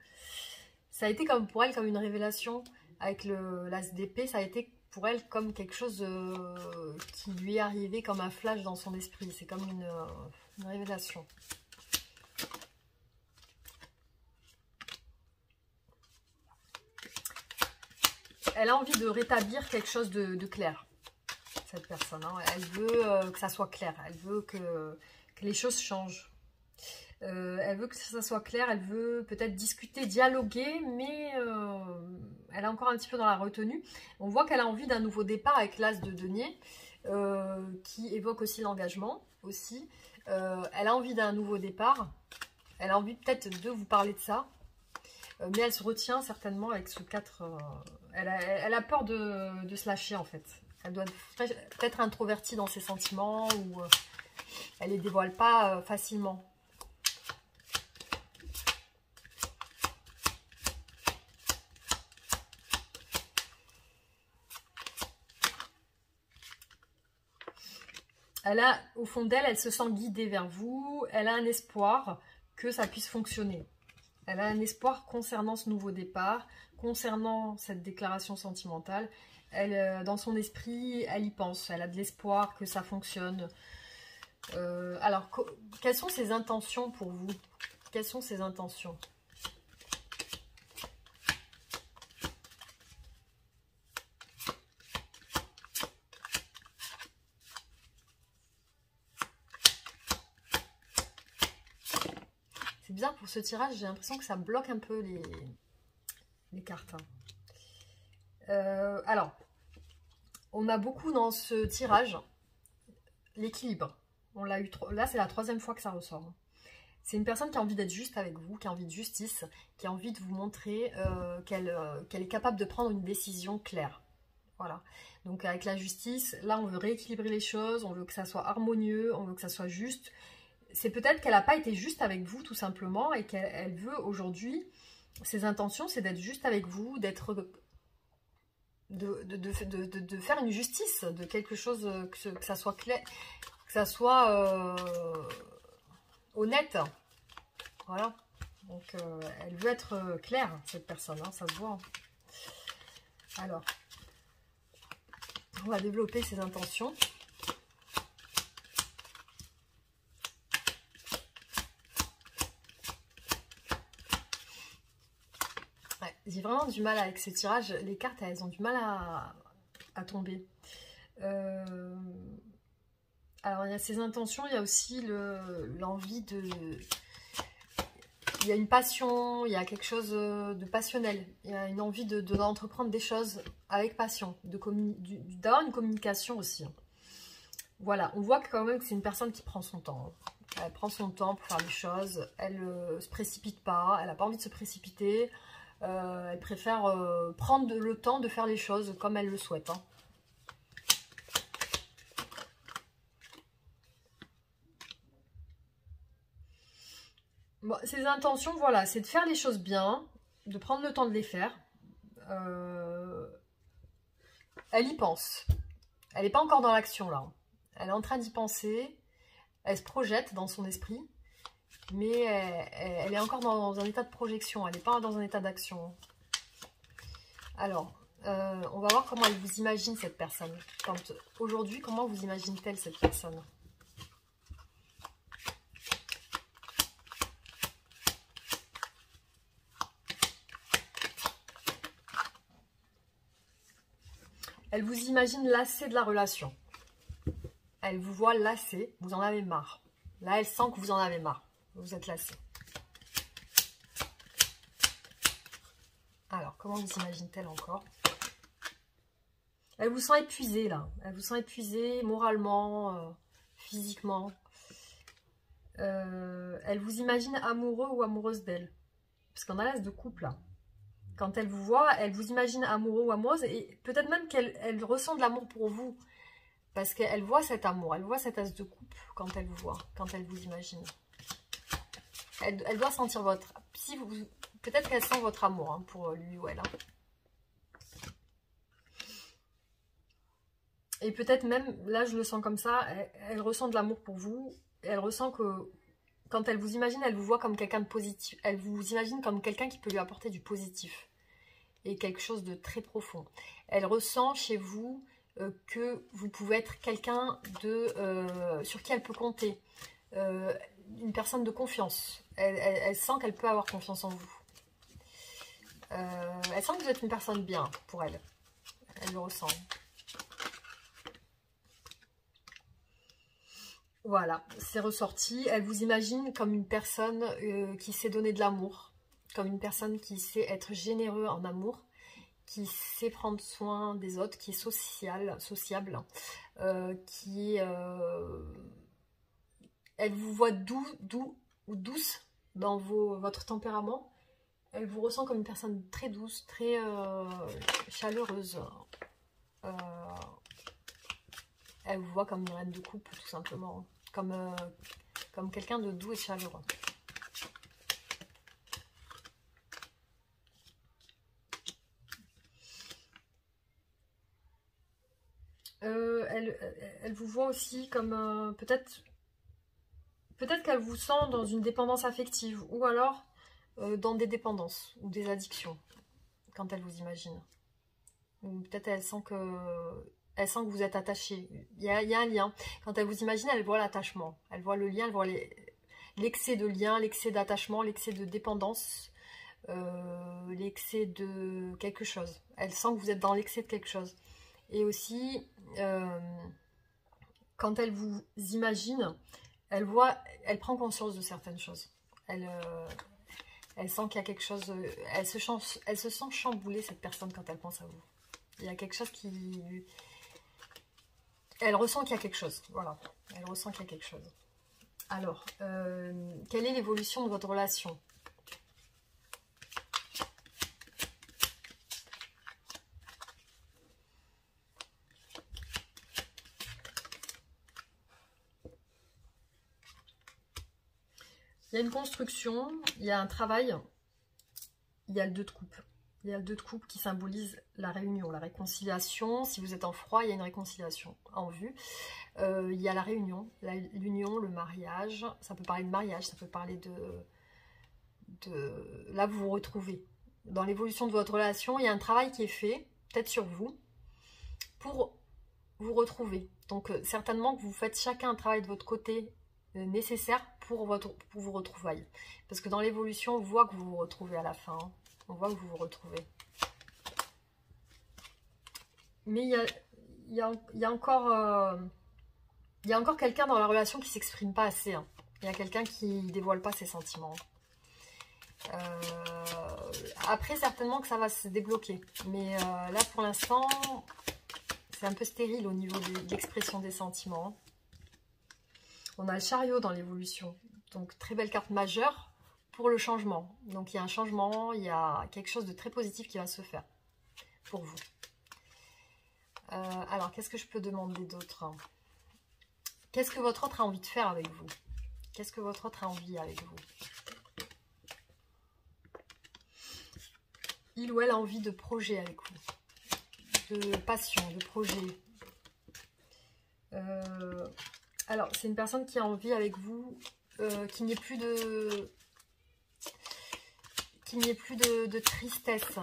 Ça a été comme pour elle comme une révélation avec l'as d'épée. Ça a été pour elle comme quelque chose qui lui est arrivé comme un flash dans son esprit. C'est comme une révélation. Elle a envie de rétablir quelque chose de clair, cette personne. Hein. Elle veut que ça soit clair. Elle veut que les choses changent. Elle veut que ça soit clair. Elle veut peut-être discuter, dialoguer, mais elle est encore un petit peu dans la retenue. On voit qu'elle a envie d'un nouveau départ avec l'as de denier, qui évoque aussi l'engagement. Elle a envie d'un nouveau départ. Elle a envie peut-être de vous parler de ça. Mais elle se retient certainement avec ce 4. Elle a peur de se lâcher en fait. Elle doit peut-être introvertie dans ses sentiments ou elle ne les dévoile pas facilement. Au fond d'elle, elle se sent guidée vers vous. Elle a un espoir que ça puisse fonctionner. Elle a un espoir concernant ce nouveau départ, concernant cette déclaration sentimentale. Dans son esprit, elle y pense. Elle a de l'espoir que ça fonctionne. Alors, quelles sont ses intentions pour vous? Quelles sont ses intentions? C'est bizarre pour ce tirage, j'ai l'impression que ça bloque un peu les cartes. Alors, on a beaucoup dans ce tirage l'équilibre. On l'a eu, là, c'est la 3e fois que ça ressort. C'est une personne qui a envie d'être juste avec vous, qui a envie de justice, qui a envie de vous montrer qu'elle est capable de prendre une décision claire. Voilà. Donc avec la justice, là, on veut rééquilibrer les choses, on veut que ça soit harmonieux, on veut que ça soit juste. C'est peut-être qu'elle n'a pas été juste avec vous, tout simplement, et qu'elle veut aujourd'hui, ses intentions, c'est d'être juste avec vous, de faire une justice, de quelque chose, que ça soit clair, que ça soit honnête. Voilà. Donc, elle veut être claire, cette personne, hein, ça se voit. Alors, on va développer ses intentions. Ouais, j'ai vraiment du mal avec ces tirages. Les cartes, elles ont du mal à tomber. Alors, il y a ces intentions, il y a aussi l'envie de... Il y a une passion, il y a quelque chose de passionnel. Il y a une envie d'entreprendre des choses avec passion, d'avoir une communication aussi. Voilà, on voit quand même que c'est une personne qui prend son temps. Elle prend son temps pour faire les choses. Elle ne se précipite pas, elle n'a pas envie de se précipiter. Elle préfère prendre le temps de faire les choses comme elle le souhaite. Hein. Bon, ses intentions, voilà, c'est de faire les choses bien, de prendre le temps de les faire. Elle y pense. Elle n'est pas encore dans l'action, là. Elle est en train d'y penser. Elle se projette dans son esprit. Mais elle est encore dans un état de projection. Elle n'est pas dans un état d'action. Alors, on va voir comment elle vous imagine, cette personne. Aujourd'hui, comment vous imagine-t-elle, cette personne ? Elle vous imagine lassée de la relation. Elle vous voit lassée, vous en avez marre. Là, elle sent que vous en avez marre. Vous êtes lassée. Alors, comment vous imagine-t-elle encore? Elle vous sent épuisée, là. Elle vous sent épuisée moralement, physiquement. Elle vous imagine amoureux ou amoureuse d'elle. Parce qu'on a l'as de couple, là. Quand elle vous voit, elle vous imagine amoureux ou amoureuse et peut-être même qu'elle ressent de l'amour pour vous. Parce qu'elle voit cet amour, elle voit cet as de coupe quand elle vous voit, quand elle vous imagine. Elle doit sentir votre... Si vous, peut-être qu'elle sent votre amour hein, pour lui ou elle. Hein. Et peut-être même, là je le sens comme ça, elle ressent de l'amour pour vous. Elle ressent que quand elle vous imagine, elle vous voit comme quelqu'un de positif. Elle vous imagine comme quelqu'un qui peut lui apporter du positif. Et quelque chose de très profond. Elle ressent chez vous que vous pouvez être quelqu'un sur qui elle peut compter. Une personne de confiance. Elle sent qu'elle peut avoir confiance en vous. Elle sent que vous êtes une personne bien pour elle. Elle le ressent. Voilà, c'est ressorti. Elle vous imagine comme une personne qui sait donner de l'amour. Comme une personne qui sait être généreux en amour. Qui sait prendre soin des autres, qui est sociable. Elle vous voit doux ou douce dans votre tempérament. Elle vous ressent comme une personne très douce, très chaleureuse. Elle vous voit comme une reine de coupe, tout simplement. Comme quelqu'un de doux et chaleureux. Elle vous voit aussi comme peut-être qu'elle vous sent dans une dépendance affective ou alors dans des dépendances ou des addictions quand elle vous imagine. Ou peut-être elle sent que vous êtes attaché. Il y a un lien. Quand elle vous imagine, elle voit l'attachement. Elle voit le lien, elle voit l'excès de lien, l'excès d'attachement, l'excès de dépendance, l'excès de quelque chose. Elle sent que vous êtes dans l'excès de quelque chose. Et aussi, quand elle vous imagine, elle prend conscience de certaines choses. Elle sent qu'il y a quelque chose, elle se sent chamboulée, cette personne, quand elle pense à vous. Il y a quelque chose qui... Elle ressent qu'il y a quelque chose, voilà. Elle ressent qu'il y a quelque chose. Alors, quelle est l'évolution de votre relation ? Il y a une construction, il y a un travail, il y a le 2 de coupe. Il y a le 2 de coupe qui symbolise la réunion, la réconciliation. Si vous êtes en froid, il y a une réconciliation en vue. Il y a la réunion, l'union, le mariage. Ça peut parler de mariage, ça peut parler de... Là, vous vous retrouvez. Dans l'évolution de votre relation, il y a un travail qui est fait, peut-être sur vous, pour vous retrouver. Donc, certainement que vous faites chacun un travail de votre côté nécessaire pour vous retrouver. Parce que dans l'évolution, on voit que vous vous retrouvez à la fin. Hein. On voit que vous vous retrouvez. Mais il y a encore quelqu'un dans la relation qui ne s'exprime pas assez. Hein. Il y a quelqu'un qui ne dévoile pas ses sentiments. Après, certainement que ça va se débloquer. Mais là, pour l'instant, c'est un peu stérile au niveau de l'expression des sentiments. On a le chariot dans l'évolution. Donc, très belle carte majeure pour le changement. Donc, il y a un changement, il y a quelque chose de très positif qui va se faire pour vous. Alors, qu'est-ce que je peux demander d'autre? Qu'est-ce que votre autre a envie de faire avec vous? Qu'est-ce que votre autre a envie avec vous? Il ou elle a envie de projet avec vous. De passion, de projet. Alors, c'est une personne qui a envie avec vous qu'il n'y ait plus de tristesse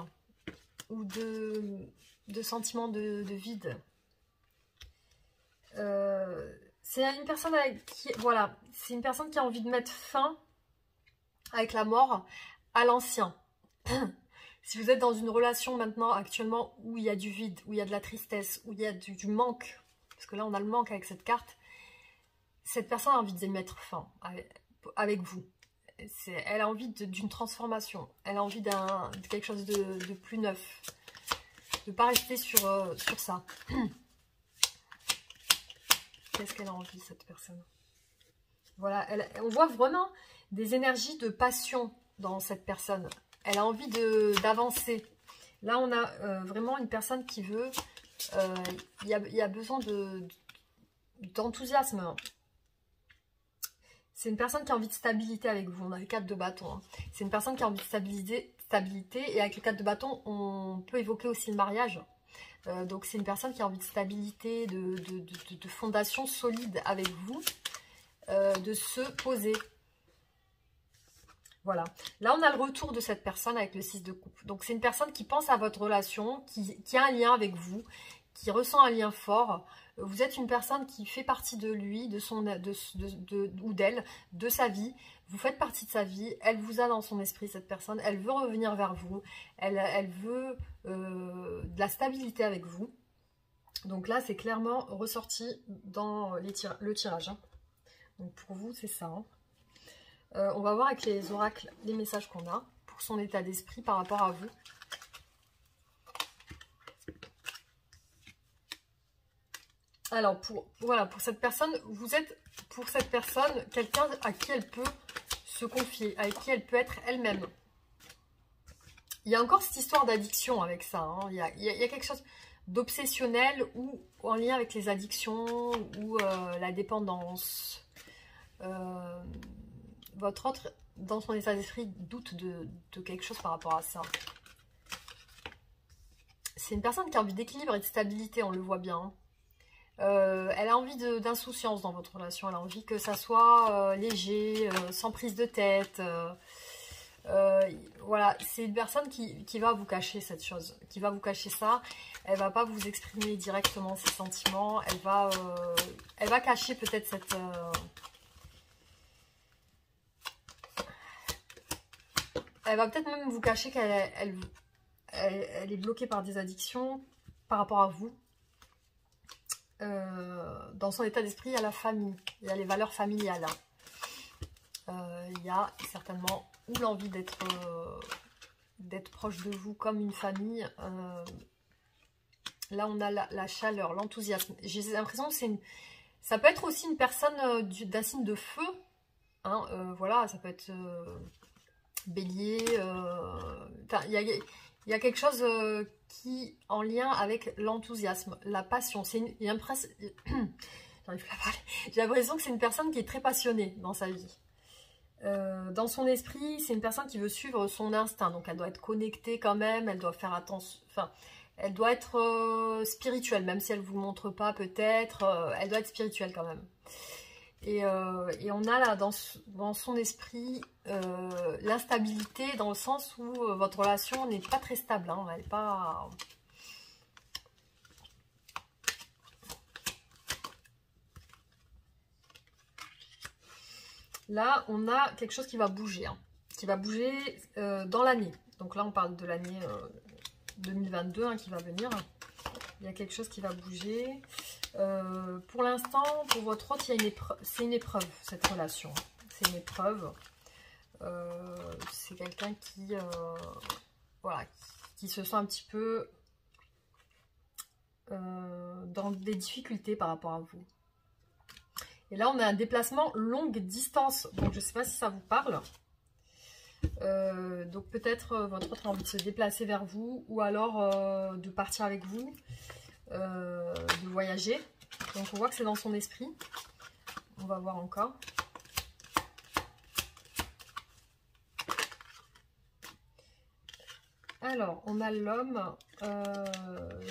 ou de sentiment de vide. C'est une personne c'est une personne qui a envie de mettre fin avec la mort à l'ancien. Si vous êtes dans une relation maintenant, actuellement, où il y a du vide, où il y a de la tristesse, où il y a du manque, parce que là on a le manque avec cette carte, cette personne a envie de mettre fin avec vous. Elle a envie d'une transformation, elle a envie de quelque chose de plus neuf, de ne pas rester sur ça. Qu'est-ce qu'elle a envie, cette personne? Voilà, on voit vraiment des énergies de passion dans cette personne. elle a envie d'avancer. Là, on a vraiment une personne qui veut... Il y a besoin d'enthousiasme. C'est une personne qui a envie de stabilité avec vous. On a le 4 de bâton. Hein. C'est une personne qui a envie de stabilité. Et avec le 4 de bâton, on peut évoquer aussi le mariage. Donc, c'est une personne qui a envie de stabilité, de fondation solide avec vous. De se poser. Voilà. Là, on a le retour de cette personne avec le 6 de coupe. Donc, c'est une personne qui pense à votre relation, qui a un lien avec vous, qui ressent un lien fort. Vous êtes une personne qui fait partie de lui, ou d'elle, de sa vie. Vous faites partie de sa vie. Elle vous a dans son esprit, cette personne. Elle veut revenir vers vous. Elle veut de la stabilité avec vous. Donc là, c'est clairement ressorti dans le tirage. Hein. Donc, pour vous, c'est ça. Hein. On va voir avec les oracles les messages qu'on a pour son état d'esprit par rapport à vous. Alors, pour cette personne, vous êtes pour cette personne quelqu'un à qui elle peut se confier, avec qui elle peut être elle-même. Il y a encore cette histoire d'addiction avec ça. Hein. Il y a quelque chose d'obsessionnel ou en lien avec les addictions ou la dépendance. Votre autre, dans son état d'esprit, doute de quelque chose par rapport à ça. C'est une personne qui a envie d'équilibre et de stabilité, on le voit bien. Elle a envie d'insouciance dans votre relation. Elle a envie que ça soit léger, sans prise de tête. Voilà, c'est une personne qui va vous cacher cette chose, qui va vous cacher ça. Elle va pas vous exprimer directement ses sentiments. Elle va cacher peut-être cette... Elle va peut-être même vous cacher qu'elle est bloquée par des addictions par rapport à vous. Dans son état d'esprit, il y a la famille, il y a les valeurs familiales. Il y a certainement ou l'envie d'être proche de vous comme une famille. Là, on a la chaleur, l'enthousiasme. J'ai l'impression que ça peut être aussi une personne d'un signe de feu. Hein, voilà, ça peut être... Bélier, il y a quelque chose qui en lien avec l'enthousiasme, la passion. J'ai l'impression que c'est une personne qui est très passionnée dans sa vie. Dans son esprit, c'est une personne qui veut suivre son instinct, donc elle doit être connectée quand même, elle doit faire attention, enfin, elle doit être spirituelle, même si elle ne vous montre pas peut-être, elle doit être spirituelle quand même. Et on a là dans son esprit l'instabilité dans le sens où votre relation n'est pas très stable. Hein, elle n'est pas... Là, on a quelque chose qui va bouger. Hein, qui va bouger dans l'année. Donc là, on parle de l'année 2022 hein, qui va venir. Il y a quelque chose qui va bouger. Pour l'instant, pour votre autre, c'est une épreuve, cette relation. C'est une épreuve. C'est quelqu'un qui, voilà, qui se sent un petit peu dans des difficultés par rapport à vous. Et là, on a un déplacement longue distance. Donc, je ne sais pas si ça vous parle. Donc, peut-être votre autre a envie de se déplacer vers vous ou alors de partir avec vous. De voyager. Donc on voit que c'est dans son esprit. On va voir encore. Alors, on a l'homme,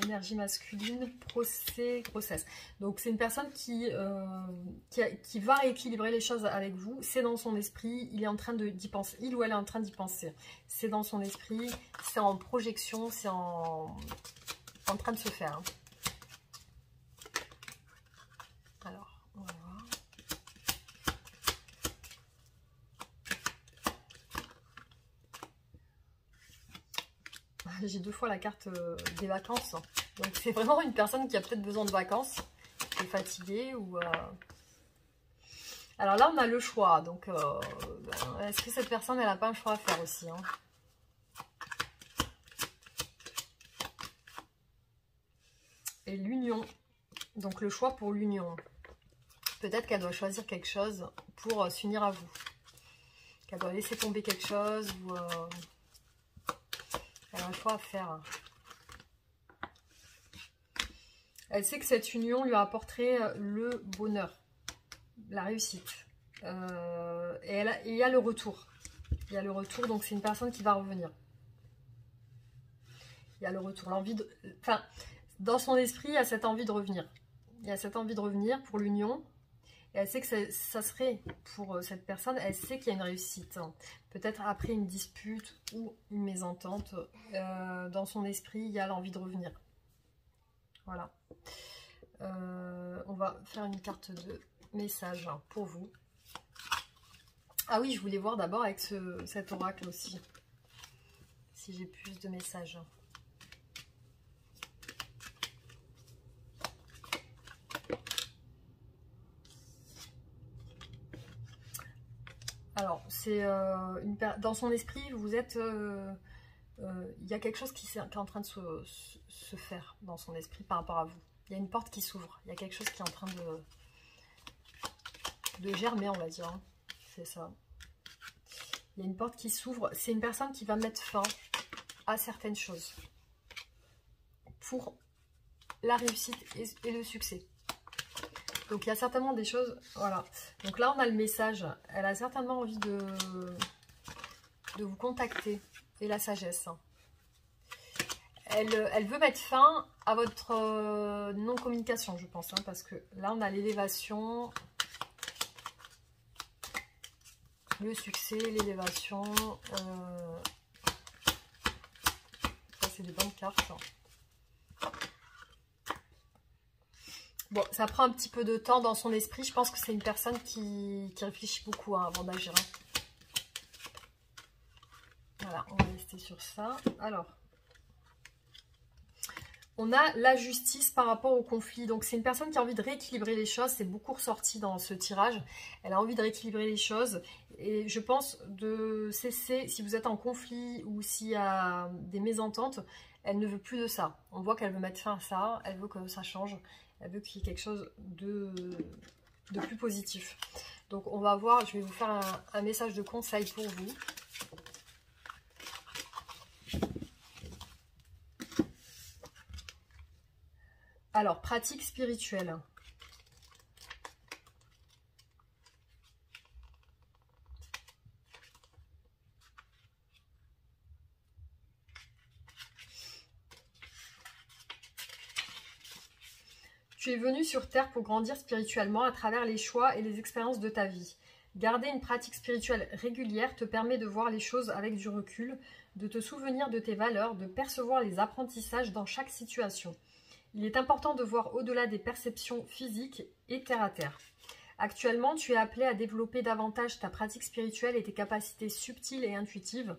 énergie masculine, procès, grossesse. Donc c'est une personne qui va rééquilibrer les choses avec vous. C'est dans son esprit, il est en train d'y penser. Il ou elle est en train d'y penser. C'est dans son esprit, c'est en projection, c'est en train de se faire. Alors, on va voir. J'ai deux fois la carte des vacances. Donc, c'est vraiment une personne qui a peut-être besoin de vacances, qui est fatiguée ou... Alors là, on a le choix. Donc, est-ce que cette personne, elle n'a pas un choix à faire aussi hein? Et l'union. Donc, le choix pour l'union. Peut-être qu'elle doit choisir quelque chose pour s'unir à vous. Qu'elle doit laisser tomber quelque chose ou... choix à faire. Elle sait que cette union lui apporterait le bonheur, la réussite. Et il y a le retour. Il y a le retour, donc c'est une personne qui va revenir. Il y a le retour, l'envie de... Enfin, dans son esprit, il y a cette envie de revenir. Il y a cette envie de revenir pour l'union. Et elle sait que ça serait, pour cette personne, elle sait qu'il y a une réussite. Peut-être après une dispute ou une mésentente. Dans son esprit, il y a l'envie de revenir. Voilà. On va faire une carte de message pour vous. Ah oui, je voulais voir d'abord avec cet oracle aussi. Si j'ai plus de messages. Alors, c'est dans son esprit, vous êtes... il y a quelque chose qui est en train de se faire dans son esprit par rapport à vous. Il y a une porte qui s'ouvre. Il y a quelque chose qui est en train de germer, on va dire. Hein. C'est ça. Il y a une porte qui s'ouvre. C'est une personne qui va mettre fin à certaines choses pour la réussite et le succès. Donc, il y a certainement des choses... Voilà. Donc là, on a le message. Elle a certainement envie de vous contacter. Et la sagesse. Elle veut mettre fin à votre non-communication, je pense. Hein, parce que là, on a l'élévation, le succès, l'élévation. Ça, c'est des bonnes cartes. Bon, ça prend un petit peu de temps dans son esprit. Je pense que c'est une personne qui réfléchit beaucoup hein, avant d'agir. Hein. Voilà, on va rester sur ça. Alors, on a la justice par rapport au conflit. Donc, c'est une personne qui a envie de rééquilibrer les choses. C'est beaucoup ressorti dans ce tirage. Elle a envie de rééquilibrer les choses. Et je pense de cesser, si vous êtes en conflit ou s'il y a des mésententes, elle ne veut plus de ça. On voit qu'elle veut mettre fin à ça. Elle veut que ça change. Elle veut qu'il y ait quelque chose de plus positif. Donc, on va voir. Je vais vous faire un message de conseil pour vous. Alors, pratique spirituelle. Tu es venu sur Terre pour grandir spirituellement à travers les choix et les expériences de ta vie. Garder une pratique spirituelle régulière te permet de voir les choses avec du recul, de te souvenir de tes valeurs, de percevoir les apprentissages dans chaque situation. Il est important de voir au-delà des perceptions physiques et terre à terre. Actuellement, tu es appelé à développer davantage ta pratique spirituelle et tes capacités subtiles et intuitives.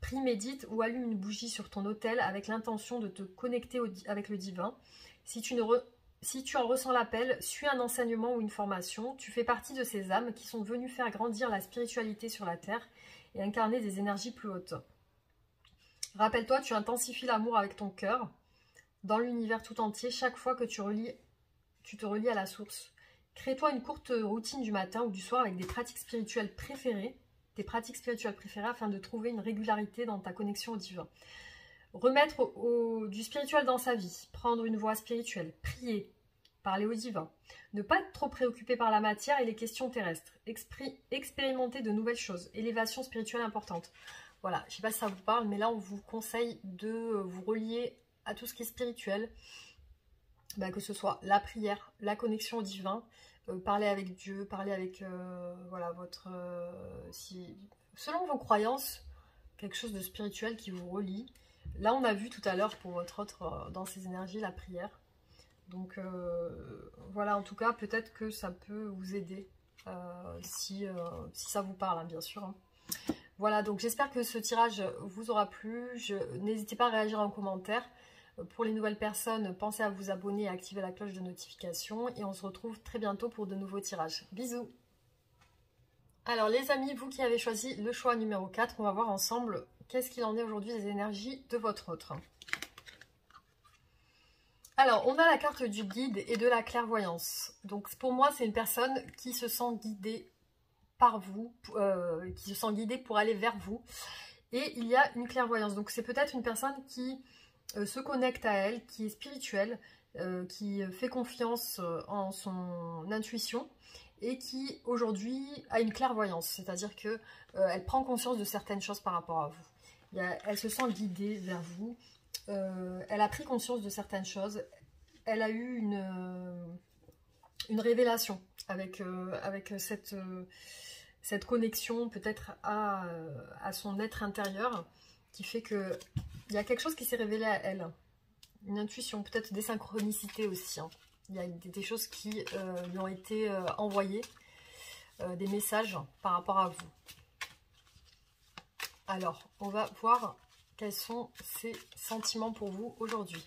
Prie, médite ou allume une bougie sur ton autel avec l'intention de te connecter avec le divin. Si tu en ressens l'appel, suis un enseignement ou une formation. Tu fais partie de ces âmes qui sont venues faire grandir la spiritualité sur la terre et incarner des énergies plus hautes. Rappelle-toi, tu intensifies l'amour avec ton cœur. Dans l'univers tout entier, chaque fois que tu te relis à la source. Crée-toi une courte routine du matin ou du soir avec des pratiques spirituelles préférées, afin de trouver une régularité dans ta connexion au divin. Remettre du spirituel dans sa vie, prendre une voie spirituelle, prier, parler au divin. Ne pas être trop préoccupé par la matière et les questions terrestres. Expérimenter de nouvelles choses, élévation spirituelle importante. Voilà, je ne sais pas si ça vous parle, mais là on vous conseille de vous relier à tout ce qui est spirituel, que ce soit la prière, la connexion au divin, parler avec Dieu, parler avec voilà, selon vos croyances, quelque chose de spirituel qui vous relie. Là, on a vu tout à l'heure pour votre autre, dans ces énergies, la prière. Donc voilà, en tout cas, peut-être que ça peut vous aider si ça vous parle, hein, bien sûr. Hein. Voilà, donc j'espère que ce tirage vous aura plu. N'hésitez pas à réagir en commentaire. Pour les nouvelles personnes, pensez à vous abonner et à activer la cloche de notification. Et on se retrouve très bientôt pour de nouveaux tirages. Bisous! Alors les amis, vous qui avez choisi le choix numéro 4, on va voir ensemble qu'est-ce qu'il en est aujourd'hui des énergies de votre autre. Alors, on a la carte du guide et de la clairvoyance. Donc pour moi, c'est une personne qui se sent guidée par vous, qui se sent guidée pour aller vers vous. Et il y a une clairvoyance. Donc c'est peut-être une personne qui se connecte à elle, qui est spirituelle, qui fait confiance en son intuition et qui aujourd'hui a une clairvoyance. C'est-à-dire que elle prend conscience de certaines choses par rapport à vous. Elle se sent guidée vers vous. Elle a pris conscience de certaines choses. Elle a eu une révélation avec cette connexion peut-être à son être intérieur qui fait que il y a quelque chose qui s'est révélé à elle. Une intuition, peut-être des synchronicités aussi. Hein. Il y a des choses qui lui ont été envoyées, des messages par rapport à vous. Alors, on va voir quels sont ces sentiments pour vous aujourd'hui.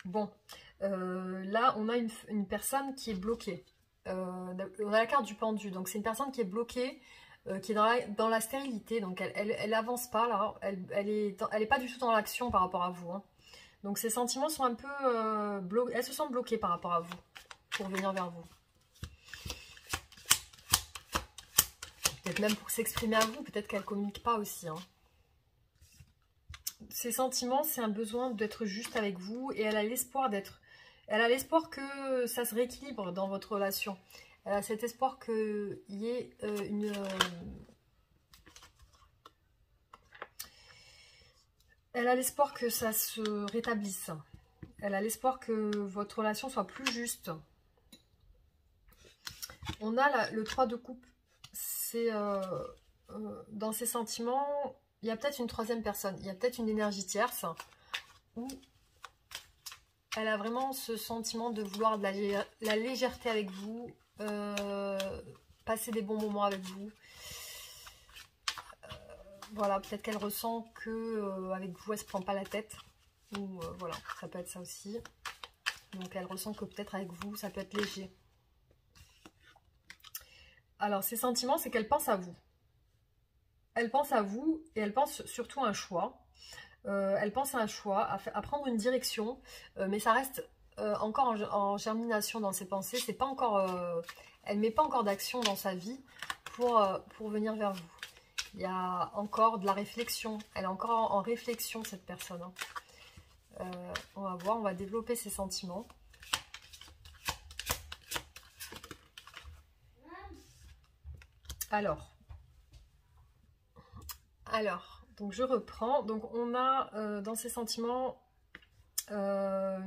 Bon, là, on a une personne qui est bloquée. On a la carte du pendu, donc c'est une personne qui est bloquée, qui est dans la stérilité, donc elle avance pas là, elle est pas du tout dans l'action par rapport à vous. Hein. Donc ses sentiments sont un peu bloqués, elle se sent bloquée par rapport à vous, pour venir vers vous. Peut-être même pour s'exprimer à vous, peut-être qu'elle communique pas aussi. Hein. Ses sentiments, c'est un besoin d'être juste avec vous et elle a l'espoir que ça se rééquilibre dans votre relation. Elle a cet espoir qu'il y ait Elle a l'espoir que ça se rétablisse. Elle a l'espoir que votre relation soit plus juste. On a le 3 de coupe. C'est dans ses sentiments, il y a peut-être une troisième personne. Il y a peut-être une énergie tierce où elle a vraiment ce sentiment de vouloir de la légèreté avec vous, passer des bons moments avec vous. Voilà, peut-être qu'elle ressent que avec vous, elle se prend pas la tête. Ou voilà, ça peut être ça aussi. Donc elle ressent que peut-être avec vous, ça peut être léger. Alors, ses sentiments, c'est qu'elle pense à vous. Elle pense à vous et elle pense surtout à un choix. Elle pense à un choix, à prendre une direction, mais ça reste encore en germination dans ses pensées. C'est pas encore, elle ne met pas encore d'action dans sa vie pour venir vers vous. Il y a encore de la réflexion. Elle est encore en réflexion, cette personne. Hein. On va voir, on va développer ses sentiments. Alors, donc je reprends. Donc on a dans ses sentiments, c'est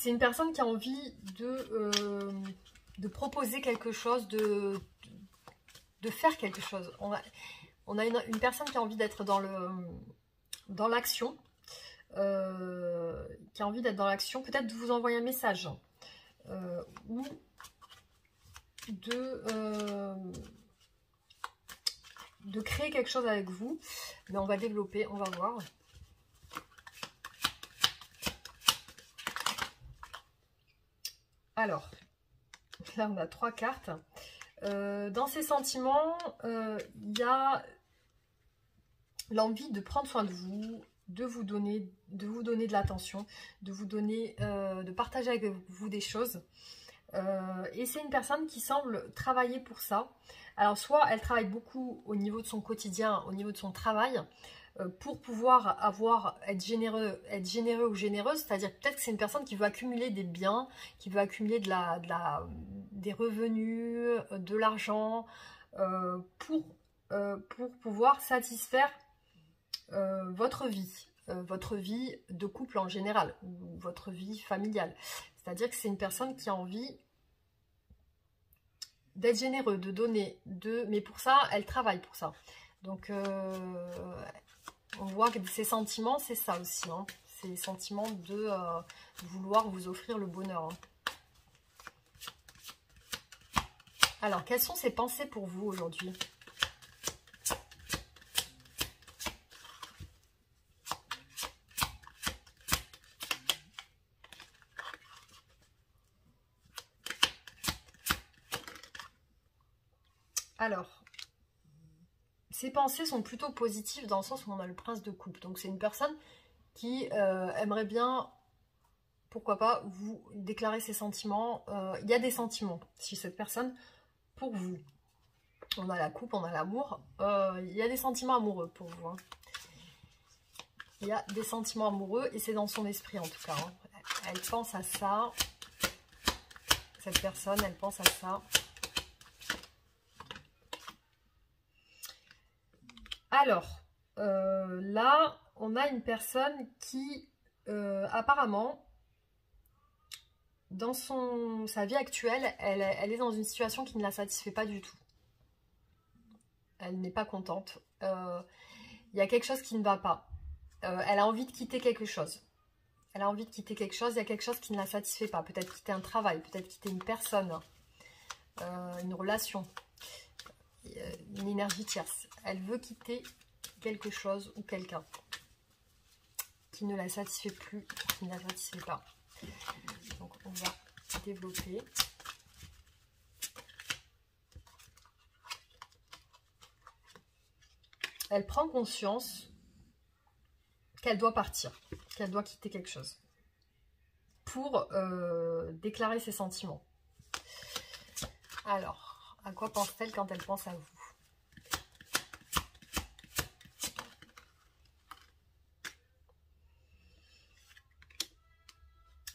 une personne qui a envie de proposer quelque chose, de faire quelque chose. On a une personne qui a envie d'être dans l'action, qui a envie d'être dans l'action, peut-être de vous envoyer un message, ou de créer quelque chose avec vous, mais on va développer, on va voir. Alors, là on a 3 cartes. Dans ces sentiments, il y a l'envie de prendre soin de vous, de vous donner de l'attention, de partager avec vous des choses. Et c'est une personne qui semble travailler pour ça. Alors soit elle travaille beaucoup au niveau de son quotidien, au niveau de son travail, pour pouvoir être généreux ou généreuse, c'est-à-dire peut-être que c'est une personne qui veut accumuler des biens, qui veut accumuler des revenus, de l'argent, pour pouvoir satisfaire votre vie de couple en général, ou votre vie familiale. C'est-à-dire que c'est une personne qui a envie d'être généreux, de donner, mais pour ça, elle travaille pour ça. Donc, on voit que ses sentiments, c'est ça aussi. Hein. C'est les sentiments de vouloir vous offrir le bonheur. Hein. Alors, quelles sont ses pensées pour vous aujourd'hui ? Alors, ses pensées sont plutôt positives dans le sens où on a le prince de coupe. Donc c'est une personne qui aimerait bien pourquoi pas vous déclarer ses sentiments. Il y a des sentiments chez cette personne pour vous. On a la coupe, on a l'amour. Il y a des sentiments amoureux pour vous. Hein. Il y a des sentiments amoureux et c'est dans son esprit en tout cas. Hein. Elle pense à ça. Cette personne, elle pense à ça. Alors, là, on a une personne qui, apparemment, dans sa vie actuelle, elle est dans une situation qui ne la satisfait pas du tout. Elle n'est pas contente. Il y a quelque chose qui ne va pas. Elle a envie de quitter quelque chose. Elle a envie de quitter quelque chose. Il y a quelque chose qui ne la satisfait pas. Peut-être quitter un travail, peut-être quitter une personne, une relation, une énergie tierce. Elle veut quitter quelque chose ou quelqu'un qui ne la satisfait plus, qui ne la satisfait pas. Donc on va développer. Elle prend conscience qu'elle doit partir, qu'elle doit quitter quelque chose pour déclarer ses sentiments. Alors, à quoi pense-t-elle quand elle pense à vous?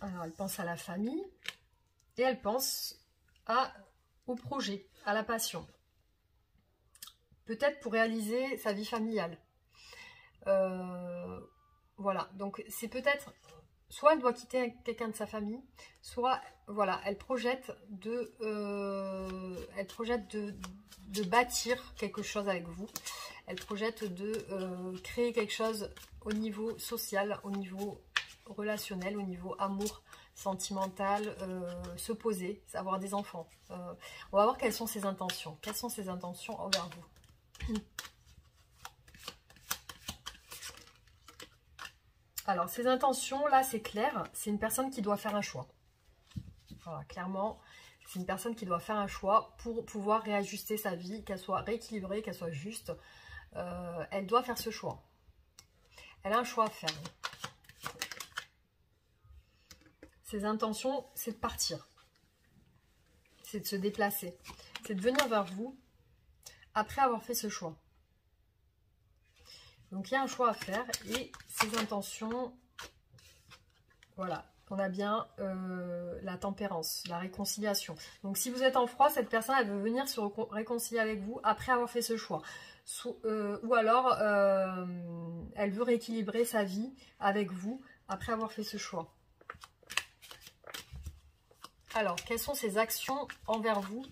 Alors, elle pense à la famille et elle pense au projet, à la passion. Peut-être pour réaliser sa vie familiale. Voilà, donc c'est peut-être, soit elle doit quitter quelqu'un de sa famille, soit, voilà, elle projette de bâtir quelque chose avec vous. Elle projette de créer quelque chose au niveau social, au niveau relationnel, au niveau amour, sentimental, se poser, avoir des enfants. On va voir quelles sont ses intentions. Quelles sont ses intentions envers vous? Alors, ses intentions, là, c'est clair. C'est une personne qui doit faire un choix. Voilà, clairement, c'est une personne qui doit faire un choix pour pouvoir réajuster sa vie, qu'elle soit rééquilibrée, qu'elle soit juste. Elle doit faire ce choix. Elle a un choix à faire. Ses intentions, c'est de partir. C'est de se déplacer. C'est de venir vers vous après avoir fait ce choix. Donc, il y a un choix à faire et ses intentions, voilà, on a bien la tempérance, la réconciliation. Donc, si vous êtes en froid, cette personne, elle veut venir se réconcilier avec vous après avoir fait ce choix. Ou alors, elle veut rééquilibrer sa vie avec vous après avoir fait ce choix. Alors, quelles sont ses actions envers vous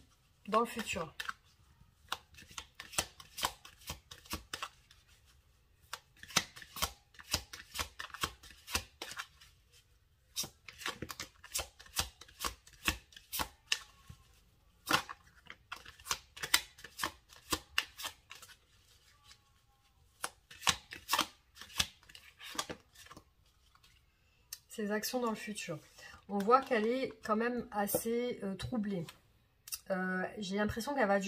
dans le futur ? Ses actions dans le futur. On voit qu'elle est quand même assez troublée. J'ai l'impression qu'elle va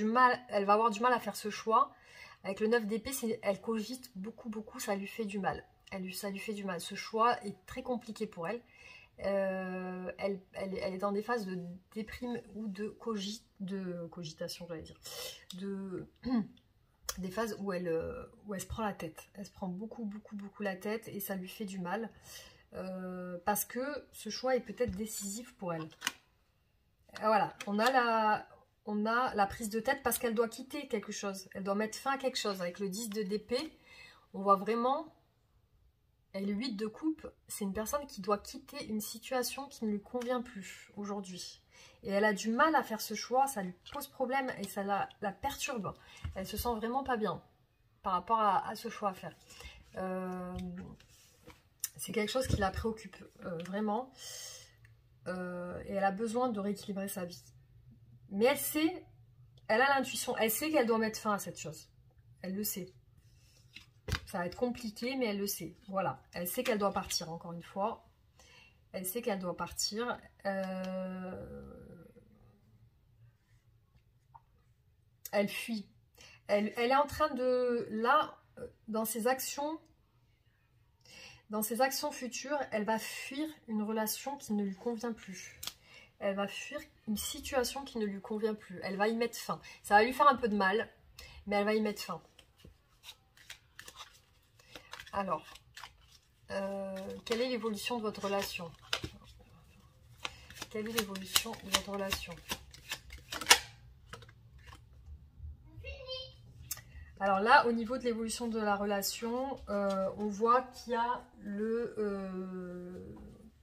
avoir du mal à faire ce choix. Avec le 9 d'épée, elle cogite beaucoup, ça lui fait du mal. Ça lui fait du mal. Ce choix est très compliqué pour elle. Elle est dans des phases de déprime ou de cogitation, j'allais dire. Des phases où elle se prend la tête. Elle se prend beaucoup la tête et ça lui fait du mal. Parce que ce choix est peut-être décisif pour elle. Voilà, on a la prise de tête parce qu'elle doit quitter quelque chose. Elle doit mettre fin à quelque chose. Avec le 10 d'épée, on voit vraiment... Et le 8 de coupe, c'est une personne qui doit quitter une situation qui ne lui convient plus aujourd'hui. Et elle a du mal à faire ce choix, ça lui pose problème et ça la perturbe. Elle se sent vraiment pas bien par rapport à ce choix à faire. C'est quelque chose qui la préoccupe vraiment. Et elle a besoin de rééquilibrer sa vie. Mais elle a l'intuition, elle sait qu'elle doit mettre fin à cette chose. Elle le sait. Ça va être compliqué, mais elle le sait. Voilà, elle sait qu'elle doit partir, encore une fois. Elle sait qu'elle doit partir. Elle fuit. Elle est en train de... Là, dans ses actions... Dans ses actions futures, elle va fuir une relation qui ne lui convient plus. Elle va fuir une situation qui ne lui convient plus. Elle va y mettre fin. Ça va lui faire un peu de mal, mais elle va y mettre fin. Alors, quelle est l'évolution de votre relation? Quelle est l'évolution de votre relation? Alors là, au niveau de l'évolution de la relation, on voit qu'il y a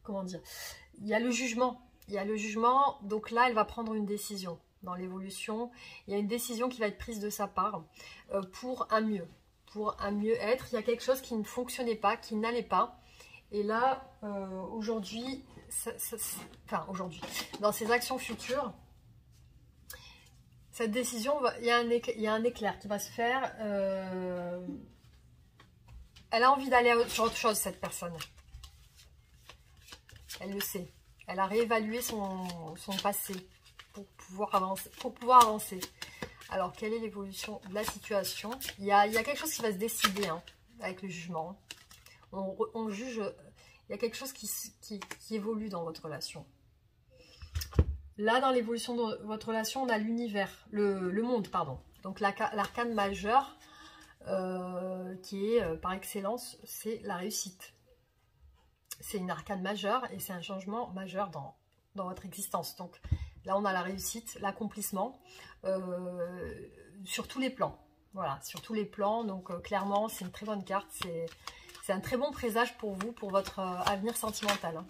comment dire? Il y a le jugement. Il y a le jugement, donc là, elle va prendre une décision dans l'évolution. Il y a une décision qui va être prise de sa part pour un mieux. Pour un mieux-être. Il y a quelque chose qui ne fonctionnait pas, qui n'allait pas. Et là, aujourd'hui, aujourd'hui, dans ses actions futures, cette décision, il y a un éclair qui va se faire. Elle a envie d'aller sur autre chose, cette personne. Elle le sait. Elle a réévalué son passé pour pouvoir avancer. Alors, quelle est l'évolution de la situation? Il y a quelque chose qui va se décider hein, avec le jugement. On juge, il y a quelque chose qui évolue dans votre relation. Là, dans l'évolution de votre relation, on a l'univers, le monde, pardon. Donc, l'arcane majeur, qui est par excellence, c'est la réussite. C'est une arcane majeure et c'est un changement majeur dans votre existence. Donc, là, on a la réussite, l'accomplissement sur tous les plans. Voilà, sur tous les plans. Donc, clairement, c'est une très bonne carte. C'est un très bon présage pour vous, pour votre avenir sentimental. Hein.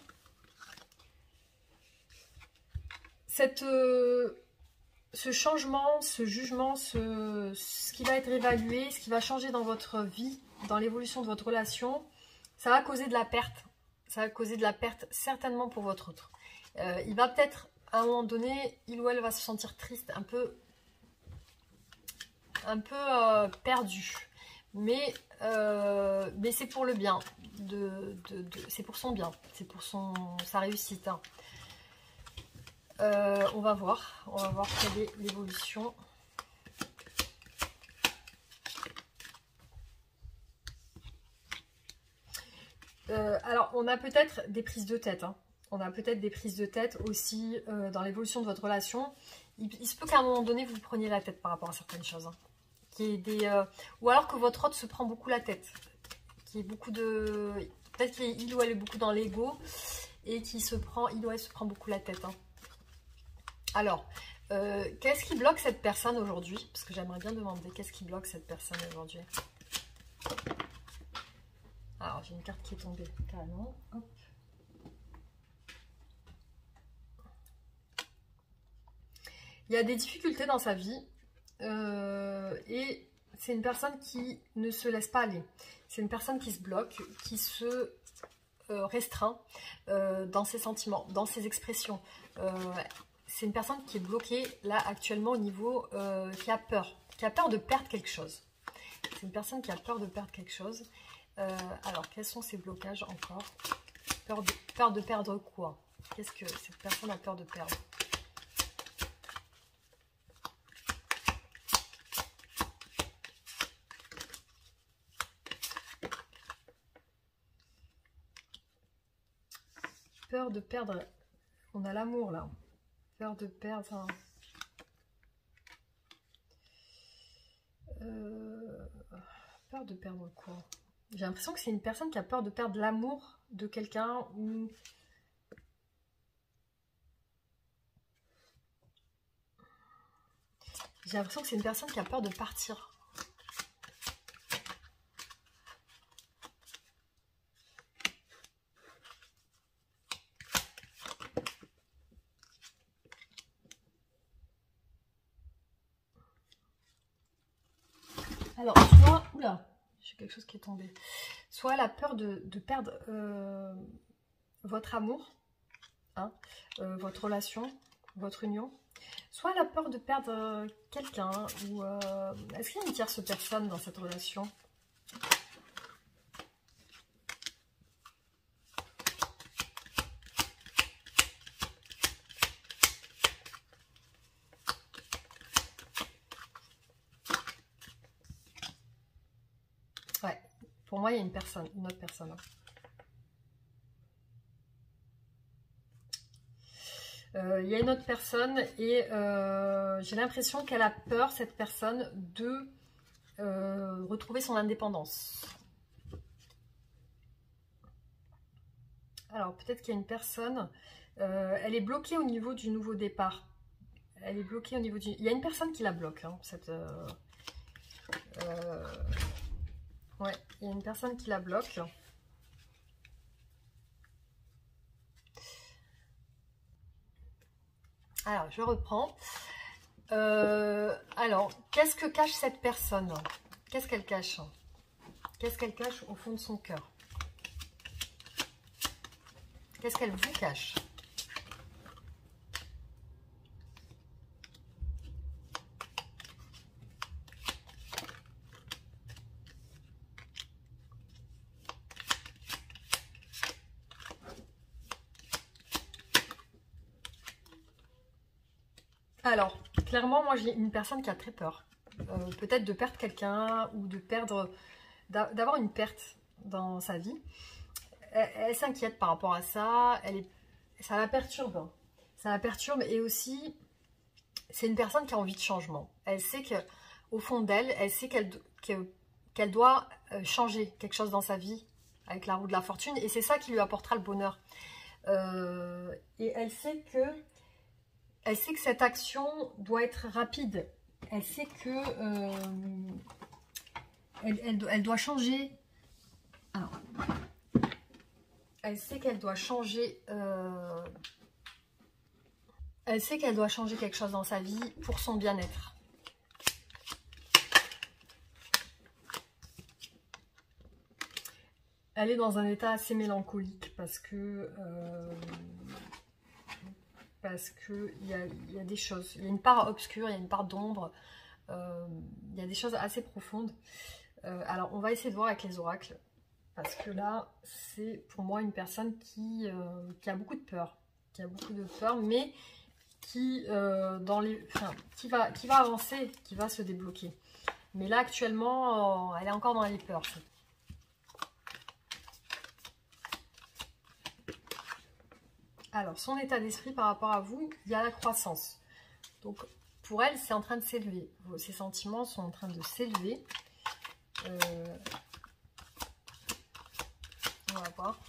Ce changement, ce jugement, ce qui va être évalué, ce qui va changer dans votre vie, dans l'évolution de votre relation, ça va causer de la perte. Ça va causer de la perte certainement pour votre autre. Il va peut-être, à un moment donné, il ou elle va se sentir triste, un peu perdu. Mais c'est pour le bien. C'est pour son bien. C'est pour sa réussite. Hein. On va voir quelle est l'évolution. Alors, on a peut-être des prises de tête. Hein. On a peut-être des prises de tête aussi dans l'évolution de votre relation. Il se peut qu'à un moment donné, vous preniez la tête par rapport à certaines choses. Hein. Ou alors que votre autre se prend beaucoup la tête. Peut-être qu'il ou elle est beaucoup dans l'ego et il ou elle se prend beaucoup la tête. Hein. Alors, qu'est-ce qui bloque cette personne aujourd'hui? Parce que j'aimerais bien demander, qu'est-ce qui bloque cette personne aujourd'hui? Alors, j'ai une carte qui est tombée, carrément. Hop. Il y a des difficultés dans sa vie. Et c'est une personne qui ne se laisse pas aller. C'est une personne qui se bloque, qui se restreint dans ses sentiments, dans ses expressions. C'est une personne qui est bloquée là actuellement au niveau qui a peur de perdre quelque chose. C'est une personne qui a peur de perdre quelque chose. Alors, quels sont ces blocages encore? Peur de perdre quoi? Qu'est-ce que cette personne a peur de perdre? Peur de perdre. On a l'amour là. Peur de perdre. Peur de perdre quoi? J'ai l'impression que c'est une personne qui a peur de perdre l'amour de quelqu'un ou... J'ai l'impression que c'est une personne qui a peur de partir. Alors, soit... Oula, j'ai quelque chose qui est tombé. Soit la peur de perdre votre amour, hein, votre relation, votre union. Soit la peur de perdre quelqu'un. Ou est-ce qu'il y a une tierce personne dans cette relation? Ouais, pour moi, il y a une autre personne. Il y a une autre personne et j'ai l'impression qu'elle a peur, cette personne, de retrouver son indépendance. Alors peut-être qu'il y a une personne, elle est bloquée au niveau du nouveau départ. Elle est bloquée au niveau du... Il y a une personne qui la bloque, hein, ouais, il y a une personne qui la bloque. Alors, je reprends. Alors, qu'est-ce que cache cette personne? Qu'est-ce qu'elle cache? Qu'est-ce qu'elle cache au fond de son cœur? Qu'est-ce qu'elle vous cache? Alors, clairement, moi, j'ai une personne qui a très peur. Peut-être de perdre quelqu'un ou de perdre, d'avoir une perte dans sa vie. Elle s'inquiète par rapport à ça. Ça la perturbe. Hein. Ça la perturbe et aussi, c'est une personne qui a envie de changement. Elle sait qu'au fond d'elle, elle sait qu'elle doit changer quelque chose dans sa vie avec la roue de la fortune. Et c'est ça qui lui apportera le bonheur. Et elle sait que cette action doit être rapide. Elle sait que elle doit changer. Alors, elle sait qu'elle doit changer. Elle sait qu'elle doit changer quelque chose dans sa vie pour son bien-être. Elle est dans un état assez mélancolique parce que il y a des choses, il y a une part obscure, il y a une part d'ombre, il y a des choses assez profondes. Alors on va essayer de voir avec les oracles, parce que là c'est pour moi une personne qui a beaucoup de peur, mais qui va avancer, qui va se débloquer. Mais là actuellement, elle est encore dans les peurs. Alors, son état d'esprit par rapport à vous, il y a la croissance. Donc, pour elle, c'est en train de s'élever. Ses sentiments sont en train de s'élever. On va voir.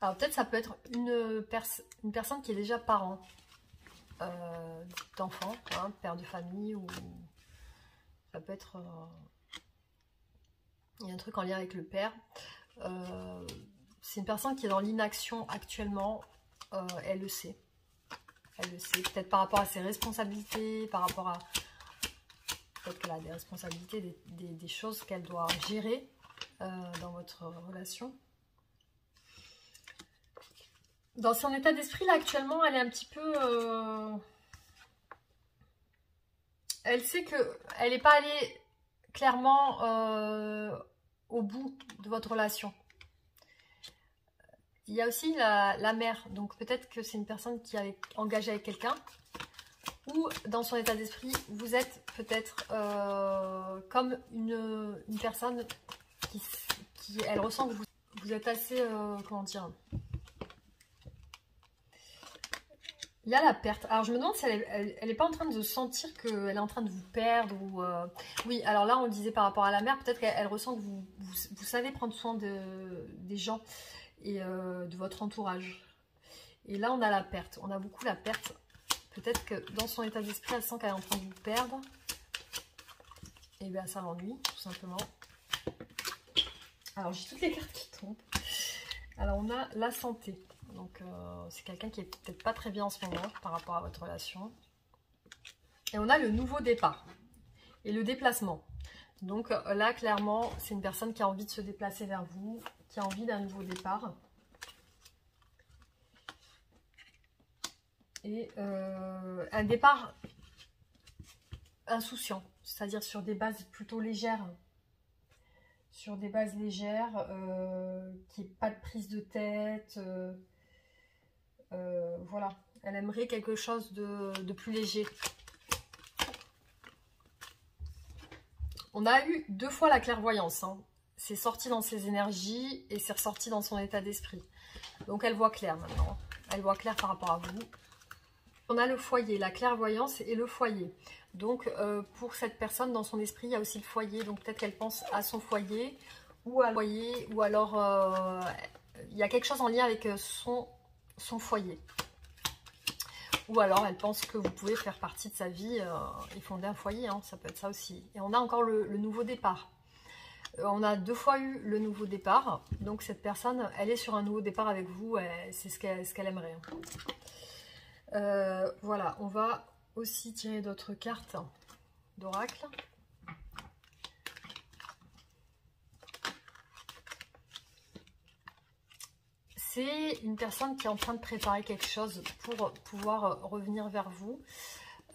Alors, peut-être ça peut être une personne qui est déjà parent d'enfants, hein, père de famille, ou ça peut être... il y a un truc en lien avec le père. C'est une personne qui est dans l'inaction actuellement. Elle le sait. Elle le sait. Peut-être par rapport à ses responsabilités, par rapport à... Peut-être qu'elle a des responsabilités, des choses qu'elle doit gérer dans votre relation. Dans son état d'esprit, là, actuellement, elle est un petit peu... Elle sait qu'elle n'est pas allée clairement au bout de votre relation. Il y a aussi la mère, donc peut-être que c'est une personne qui est engagée avec quelqu'un, ou dans son état d'esprit, vous êtes peut-être comme une personne qui elle ressent que vous êtes assez, comment dire, il y a la perte. Alors je me demande si elle n'est pas en train de sentir qu'elle est en train de vous perdre. Ou oui, alors là on disait par rapport à la mère, peut-être qu'elle ressent que vous savez prendre soin des gens et de votre entourage. Et là on a la perte, on a beaucoup la perte. Peut-être que dans son état d'esprit, elle sent qu'elle est en train de vous perdre. Et bien ça l'ennuie, tout simplement. Alors j'ai toutes les cartes qui tombent. Alors on a la santé. Donc c'est quelqu'un qui est peut-être pas très bien en ce moment par rapport à votre relation. Et on a le nouveau départ et le déplacement. Donc là clairement c'est une personne qui a envie de se déplacer vers vous, qui a envie d'un nouveau départ. Et un départ insouciant, c'est-à-dire sur des bases plutôt légères. Sur des bases légères, qui n'ait pas de prise de tête. Voilà, elle aimerait quelque chose de plus léger. On a eu 2 fois la clairvoyance, hein. c'est sorti dans ses énergies et c'est ressorti dans son état d'esprit. Donc elle voit clair maintenant. Elle voit clair par rapport à vous. On a le foyer, la clairvoyance et le foyer. Donc pour cette personne, dans son esprit, il y a aussi le foyer. Donc peut-être qu'elle pense à son foyer ou à foyer, ou alors il y a quelque chose en lien avec son foyer. Ou alors elle pense que vous pouvez faire partie de sa vie et fonder un foyer, hein, ça peut être ça aussi. Et on a encore le nouveau départ. On a 2 fois eu le nouveau départ, donc cette personne, elle est sur un nouveau départ avec vous, c'est ce qu'elle aimerait. Voilà, on va aussi tirer d'autres cartes d'oracle. C'est une personne qui est en train de préparer quelque chose pour pouvoir revenir vers vous.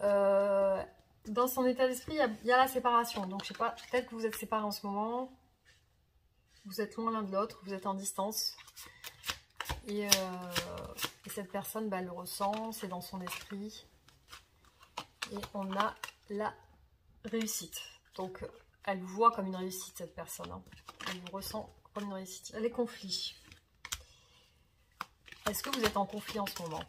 Dans son état d'esprit, il y a la séparation. Donc, je sais pas, peut-être que vous êtes séparés en ce moment. Vous êtes loin l'un de l'autre, vous êtes en distance. Et cette personne, bah, elle le ressent, c'est dans son esprit. Et on a la réussite. Donc, elle vous voit comme une réussite, cette personne. Hein. Elle vous ressent comme une réussite. Les conflits. Est-ce que vous êtes en conflit en ce moment?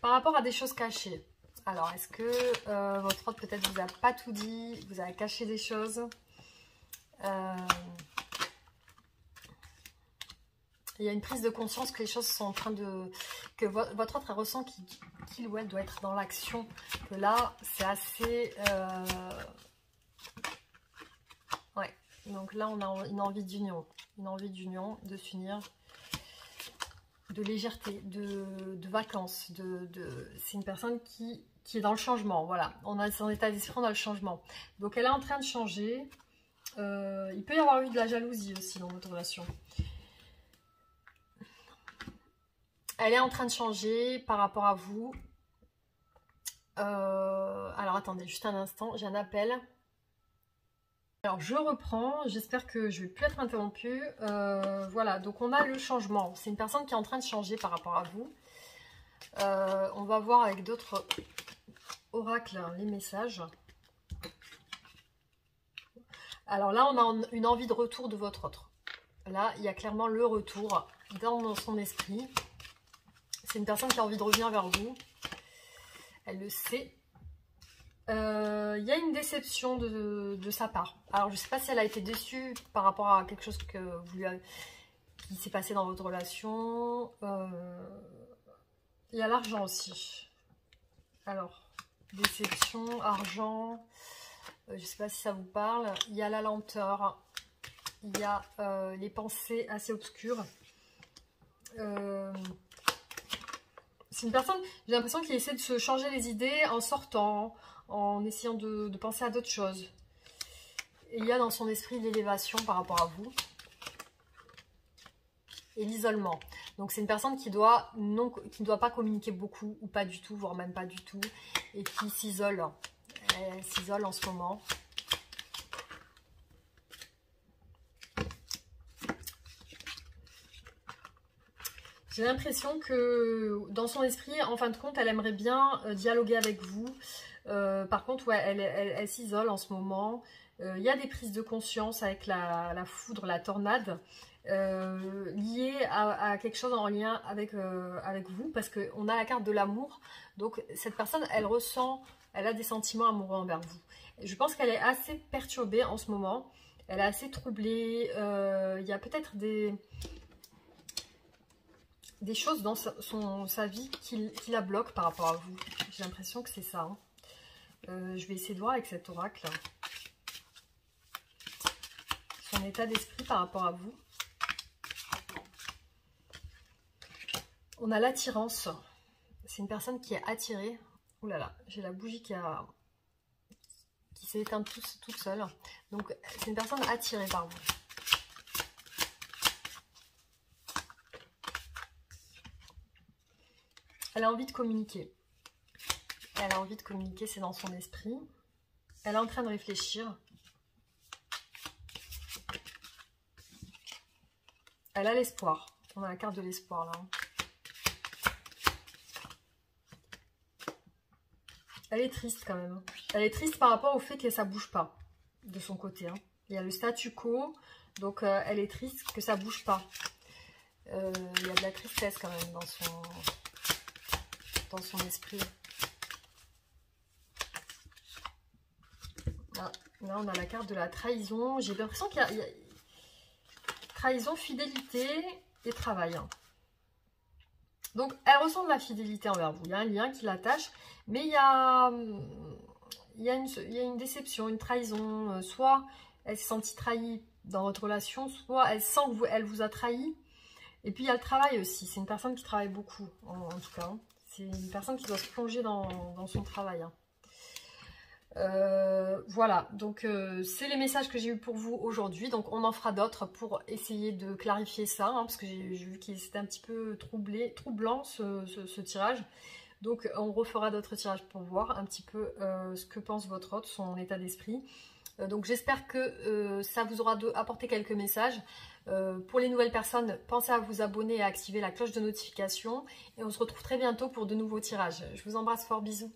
Par rapport à des choses cachées. Alors, est-ce que votre autre peut-être vous a pas tout dit, vous a caché des choses? Il y a une prise de conscience que les choses sont en train de... que votre autre elle ressent qu'il ou elle doit être dans l'action. Que là, c'est assez... Ouais, donc là, on a une envie d'union. Une envie d'union, de s'unir, de légèreté, de vacances. C'est une personne qui est dans le changement. Voilà, on a son état d'esprit dans le changement. Donc, elle est en train de changer. Il peut y avoir eu de la jalousie aussi dans votre relation. Elle est en train de changer par rapport à vous. Alors, attendez, juste un instant, j'ai un appel. Alors, je reprends. J'espère que je ne vais plus être interrompue. Voilà, donc on a le changement. C'est une personne qui est en train de changer par rapport à vous. On va voir avec d'autres oracles les messages. Alors là, on a une envie de retour de votre autre. Là, il y a clairement le retour dans son esprit. C'est une personne qui a envie de revenir vers vous. Elle le sait. Il y a une déception de sa part. Alors, je ne sais pas si elle a été déçue par rapport à quelque chose que qui s'est passé dans votre relation. Il y a l'argent aussi. Alors, déception, argent. Je ne sais pas si ça vous parle. Il y a la lenteur. Il y a les pensées assez obscures. C'est une personne, j'ai l'impression qu'il essaie de se changer les idées en sortant, en essayant de penser à d'autres choses. Et il y a dans son esprit l'élévation par rapport à vous. Et l'isolement. Donc c'est une personne qui ne doit pas communiquer beaucoup ou pas du tout, voire même pas du tout. Et qui s'isole. Elle s'isole en ce moment. J'ai l'impression que dans son esprit, en fin de compte, elle aimerait bien dialoguer avec vous. Par contre, ouais, elle s'isole en ce moment. Il y a des prises de conscience avec la foudre, la tornade, liées à quelque chose en lien avec vous, parce qu'on a la carte de l'amour. Donc, cette personne, elle ressent, elle a des sentiments amoureux envers vous. Je pense qu'elle est assez perturbée en ce moment. Elle est assez troublée. Il y a peut-être des choses dans sa vie qui la bloquent par rapport à vous. J'ai l'impression que c'est ça. Hein. Je vais essayer de voir avec cet oracle son état d'esprit par rapport à vous. On a l'attirance. C'est une personne qui est attirée. Ouh là là, j'ai la bougie qui s'est éteinte toute seule. Donc, c'est une personne attirée par vous. Elle a envie de communiquer. Elle a envie de communiquer, c'est dans son esprit. Elle est en train de réfléchir. Elle a l'espoir. On a la carte de l'espoir là. Elle est triste quand même. Elle est triste par rapport au fait que ça bouge pas. de son côté. Hein. Il y a le statu quo, donc elle est triste que ça bouge pas. Il y a de la tristesse quand même dans son esprit. Là, on a la carte de la trahison. J'ai l'impression qu'il y a trahison, fidélité et travail. Hein. Donc, elle ressent de la fidélité envers vous. Il y a un lien qui l'attache, mais il y a une déception, une trahison. Soit elle s'est sentie trahie dans votre relation, soit elle sent qu'elle vous a trahi. Et puis, il y a le travail aussi. C'est une personne qui travaille beaucoup, en tout cas. Hein. C'est une personne qui doit se plonger dans son travail. Hein. Voilà, donc c'est les messages que j'ai eu pour vous aujourd'hui. Donc on en fera d'autres pour essayer de clarifier ça, hein, parce que j'ai vu qu'il c'était un petit peu troublant ce tirage. Donc on refera d'autres tirages pour voir un petit peu ce que pense votre hôte, son état d'esprit. Donc j'espère que ça vous aura apporté quelques messages. Pour les nouvelles personnes, pensez à vous abonner et à activer la cloche de notification. Et on se retrouve très bientôt pour de nouveaux tirages. Je vous embrasse fort, bisous.